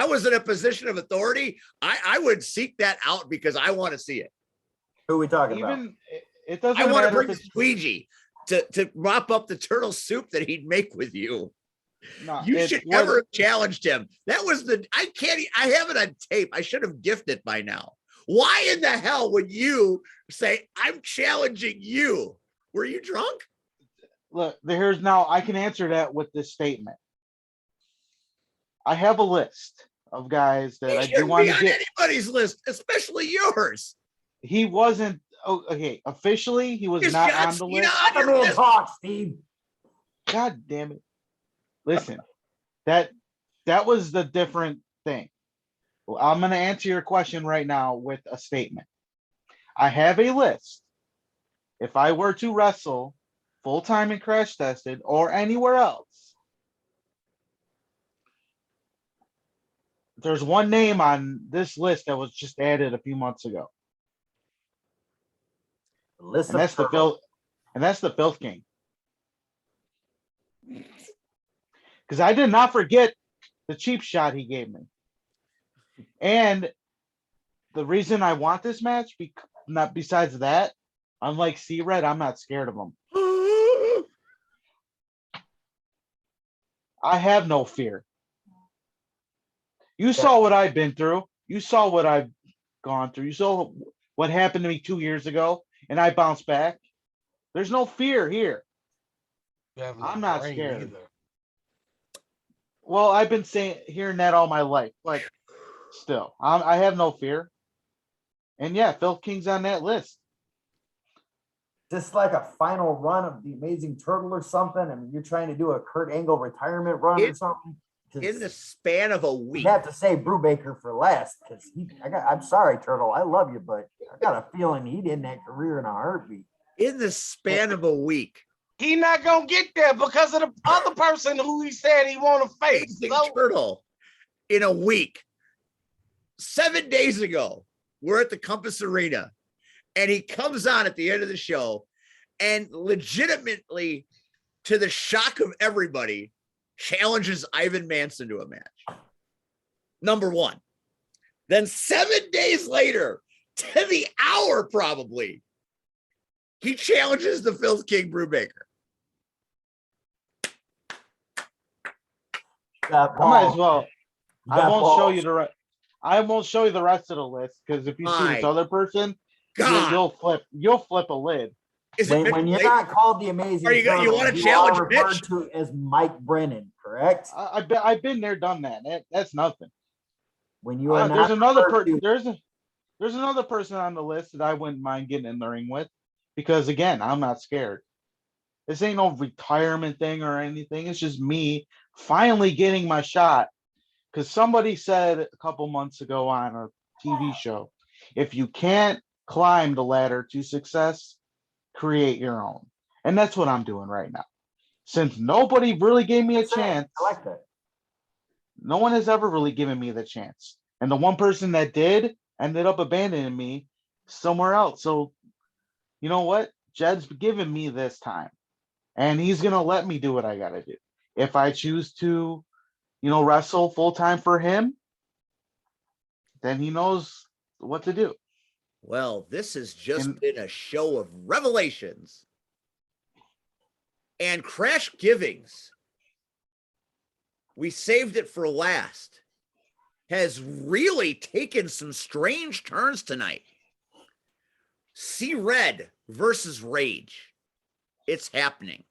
was in a position of authority, I would seek that out because I want to see it.
Who are we talking about?
even it doesn't
I want to
matter
bring
if
the
it's
squeegee to mop up the turtle soup that he'd make with you.
no,
You
it's
should
what-
never have challenged him. That was I have it on tape. I should have gifted it by now. Why in the hell would you say, I'm challenging you? Were you drunk?
look. Here's now. I can answer that with this statement. I have a list of guys that
He
I do
shouldn't
want
be
to
on
get.
anybody's list, especially yours.
He wasn't. Oh, okay. Officially, he was
Is
not
John
on the
Cena
list.
on
Let the
your
man
list?
talk, Steve.
God damn it. Listen, that was the different thing. Well, I'm going to answer your question right now with a statement. I have a list. If I were to wrestle full time in Crash Tested or anywhere else, there's one name on this list that was just added a few months ago,
The list
and
of
that's the
turtles.
Filth, and that's the Filth King. Because I did not forget the cheap shot he gave me. And the reason I want this match, not besides that, unlike C-Red, I'm not scared of him. I have no fear. You saw what I've been through. You saw what I've gone through. You saw what happened to me 2 years ago, and I bounced back. There's no fear here.
You have no
I'm not
brain
scared.
either.
Well, I've been hearing that all my life, but still, I have no fear. And yeah, Phil King's on that list.
Just like a final run of the Amazing Turtle or something. I mean, you're trying to do a Kurt Angle retirement run or something. 'Cause
In the span of a
we
week.
have to say Brubaker for last because I'm sorry, Turtle. I love you, but I got a feeling he'd end that career in a heartbeat.
In the span of a week.
He not gonna get there because of the other person who he said he want to face.
Amazing
So,
Turtle in a week. 7 days ago, we're at the Compass Arena, and he comes on at the end of the show and legitimately, to the shock of everybody, challenges Ivan Manson to a match. Number one. Then 7 days later, to the hour probably, he challenges the Filth King Brubaker.
Got
I might as
balls.
well.
You
I
got
won't show
balls.
you the rest. I won't show you the rest of the list because if you see
My
this other person,
God.
you'll flip a lid.
Is it
When you're
Mick
not called the Amazing
Are you gonna- you
Turtle,
wanna
you
challenge
are referred
Mitch?
to as Mike Brennan, correct?
I've been there, done that. That's nothing.
When you are
There's
not
another
referred to-
there's another person on the list that I wouldn't mind getting in the ring with, because again, I'm not scared. This ain't no retirement thing or anything. It's just me finally getting my shot. Because somebody said a couple months ago on a TV show, if you can't climb the ladder to success, create your own. And that's what I'm doing right now. Since nobody really gave me a chance,
I like that.
no one has ever really given me the chance. And the one person that did ended up abandoning me somewhere else. So, you know what? Jed's given me this time. And he's going to let me do what I got to do. If I choose to, wrestle full time for him, then he knows what to do.
Well, this has just
And-
been a show of revelations and crash givings. We saved it for last. Has really taken some strange turns tonight. See Red versus Rage. It's happening.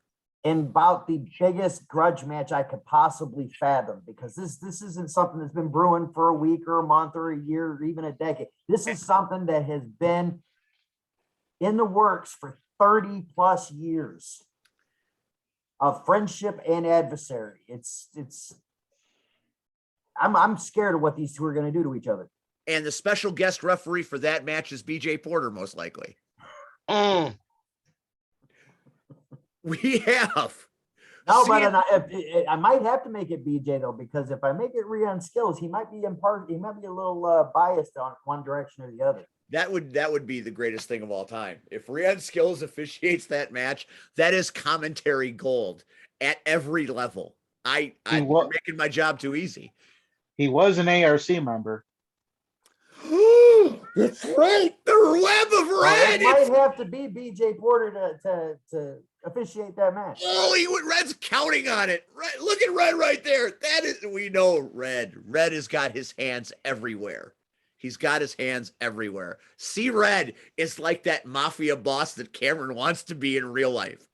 And about the biggest grudge match I could possibly fathom, because this isn't something that's been brewing for a week or a month or a year or even a decade. This is something that has been in the works for 30 plus years of friendship and adversary. It's I'm scared of what these two are going to do to each other.
And the special guest referee for that match is BJ Porter, most likely.
Mm.
We have.
No,
See,
but I might have to make it BJ though, because if I make it Rion Skills, he might be he might be a little biased on one direction or the other.
that would be the greatest thing of all time. If Rian Skills officiates that match, that is commentary gold at every level. You're making my job too easy.
He was an ARC member.
That's right. The Web of Red.
It might have to be BJ Porter to officiate that match.
Red's counting on it. Red, look at Red right there. That is, we know Red. Red has got his hands everywhere. He's got his hands everywhere. See, Red is like that mafia boss that Cameron wants to be in real life.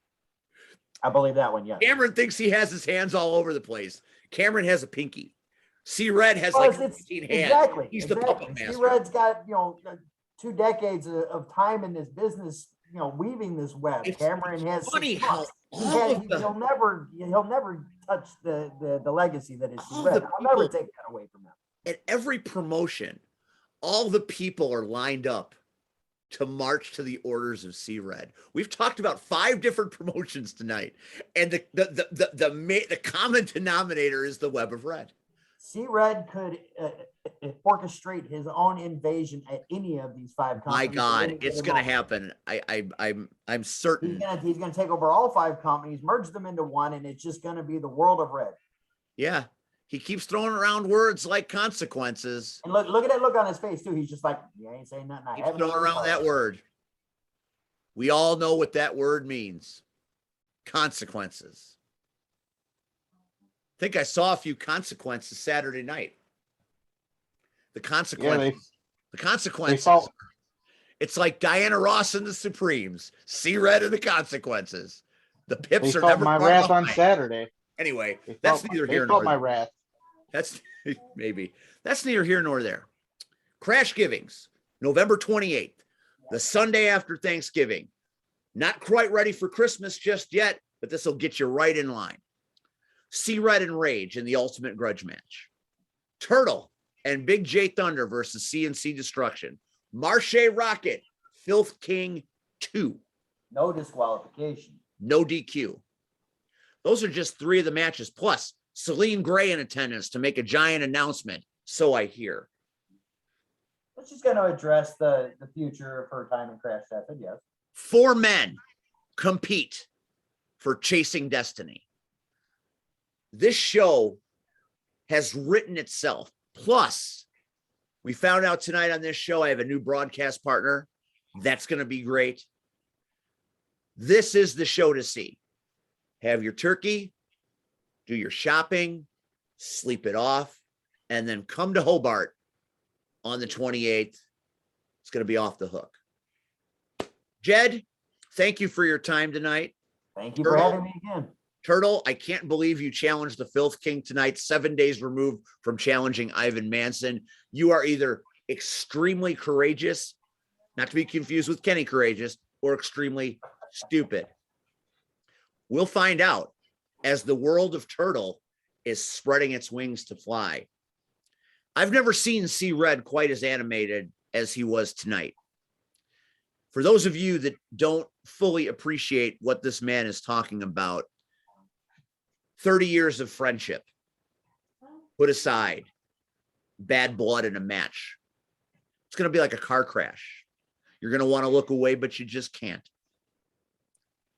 I believe that one, yeah.
Cameron thinks he has his hands all over the place. Cameron has a pinky. See, Red has like 15 hands.
Exactly.
He's the puppet master.
See, Red's got 2 decades of time in this business, weaving this web. Cameron has
funny
6
how
months. He'll never touch the legacy that is Red. I'll never take that away from him.
At every promotion, all the people are lined up to march to the orders of C-Red. We've talked about 5 different promotions tonight, and the common denominator is the Web of Red.
C-Red could orchestrate his own invasion at any of these 5 companies.
My God, it's going to happen. I'm certain.
He's gonna take over all 5 companies, merge them into one, and it's just gonna be the world of Red.
Yeah, he keeps throwing around words like consequences.
And look at that look on his face too. He's just like, "You ain't saying nothing." I
Keeps
haven't
throwing around that word. We all know what that word means. Consequences. I think I saw a few consequences Saturday night. The consequences. The consequences. It's like Diana Ross and the Supremes. C-Red and the consequences. The Pips are never
my wrath on Saturday.
Anyway, that's neither here nor there.
My wrath.
That's neither here nor there. Crash Givings, November 28th, the Sunday after Thanksgiving. Not quite ready for Christmas just yet, but this will get you right in line. C-Red and Rage in the Ultimate Grudge match. Turtle and Big J Thunder versus CNC Destruction. Marche Rocket, Filth King 2.
No disqualification.
No DQ. Those are just 3 of the matches, plus Celine Gray in attendance to make a giant announcement, so I hear.
But she's going to address the future of her time in Crash Method, yes.
4 men compete for Chasing Destiny. This show has written itself. Plus, we found out tonight on this show, I have a new broadcast partner. That's going to be great. This is the show to see. Have your turkey, do your shopping, sleep it off, and then come to Hobart on the 28th. It's going to be off the hook. Jed, thank you for your time tonight.
Thank you for having me again.
Turtle, I can't believe you challenged the Filth King tonight, 7 days removed from challenging Ivan Manson. You are either extremely courageous, not to be confused with Kenny Courageous, or extremely stupid. We'll find out as the world of Turtle is spreading its wings to fly. I've never seen C-Red quite as animated as he was tonight. For those of you that don't fully appreciate what this man is talking about, 30 years of friendship put aside, bad blood in a match. It's going to be like a car crash. You're going to want to look away, but you just can't.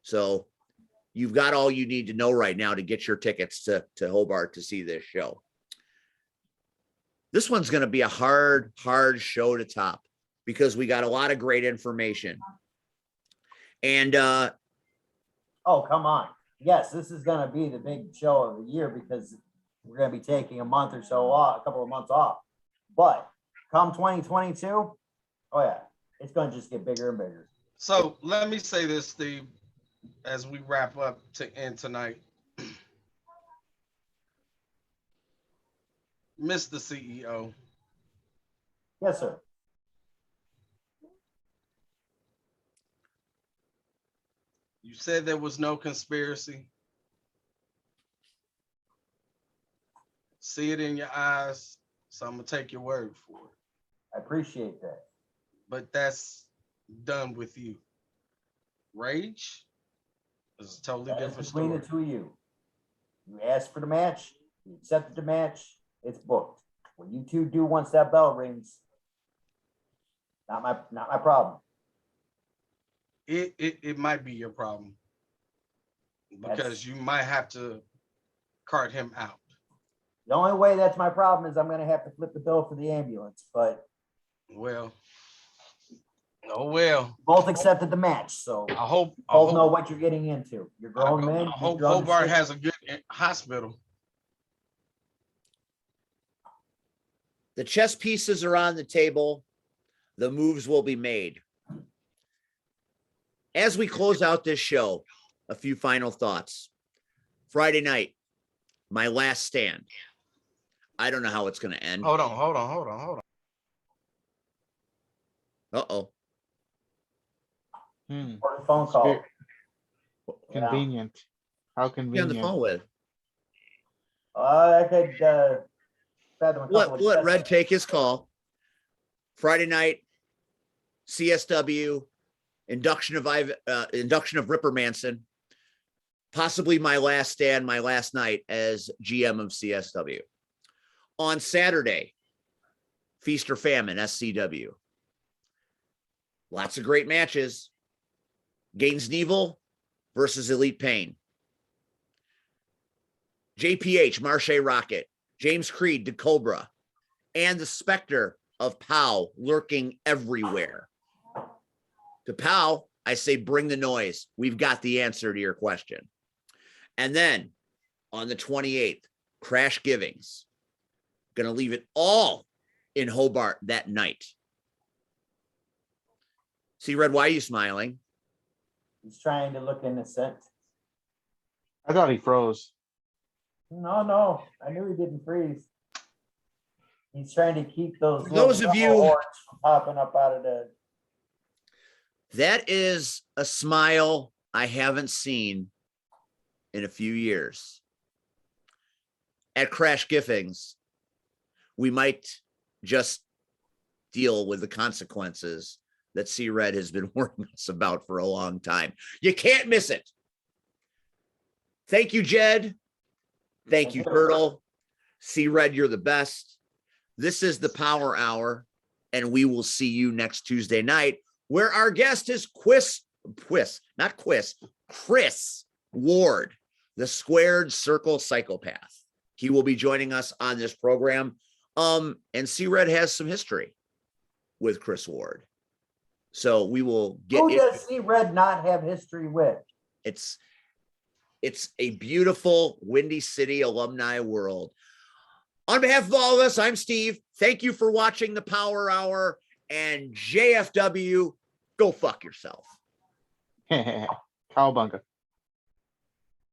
So you've got all you need to know right now to get your tickets to Hobart to see this show. This one's going to be a hard show to top because we got a lot of great information. And
oh, come on. Yes, this is going to be the big show of the year because we're going to be taking a month or so off, a couple of months off. But come 2022, oh yeah, it's going to just get bigger and bigger.
So let me say this, Steve, as we wrap up to end tonight. Mr. CEO.
Yes, sir.
You said there was no conspiracy. see it in your eyes, so I'm gonna take your word for it.
I appreciate that.
But that's done with you. Rage is a totally
That is
different
between
story.
the two of you. You asked for the match, you accepted the match, it's booked. What you two do once that bell rings, not my problem.
It might be your problem because you might have to cart him out.
The only way that's my problem is I'm gonna have to flip the bill for the ambulance, but
Well, oh well.
both accepted the match, so
I hope
both know what you're getting into. You're grown men.
I hope Hobart has a good hospital.
The chess pieces are on the table. The moves will be made. As we close out this show, a few final thoughts. Friday night, my last stand. I don't know how it's going to end.
Hold on.
Uh-oh.
Important phone call.
Convenient. How
Be on
convenient.
the phone with.
I could fathom a couple of
Let
chess-
Red take his call. Friday night, CSW, induction of Ripper Manson. Possibly my last stand, my last night as GM of CSW. On Saturday, Feast or Famine, SCW. Lots of great matches. Gaines Neville versus Elite Pain. JPH, Marche Rocket, James Creed, DeCobra, and the specter of Pow lurking everywhere. To Pow, I say, bring the noise. We've got the answer to your question. And then on the 28th, Crash Givings. Going to leave it all in Hobart that night. See, Red, why are you smiling?
He's trying to look innocent.
I thought he froze.
No, I knew he didn't freeze. He's trying to keep those
For those of you-
horns from popping up out of the.
That is a smile I haven't seen in a few years. At Crash Giffings, we might just deal with the consequences that C-Red has been warning us about for a long time. You can't miss it. Thank you, Jed. Thank you, Turtle. C-Red, you're the best. This is the Power Hour, and we will see you next Tuesday night, where our guest is Chris Ward, the Squared Circle Psychopath. He will be joining us on this program. And C-Red has some history with Chris Ward. So we will get
Who does C-Red not have history with?
It's a beautiful Windy City alumni world. On behalf of all of us, I'm Steve. Thank you for watching the Power Hour, and JFW, go fuck yourself.
Cowabunga.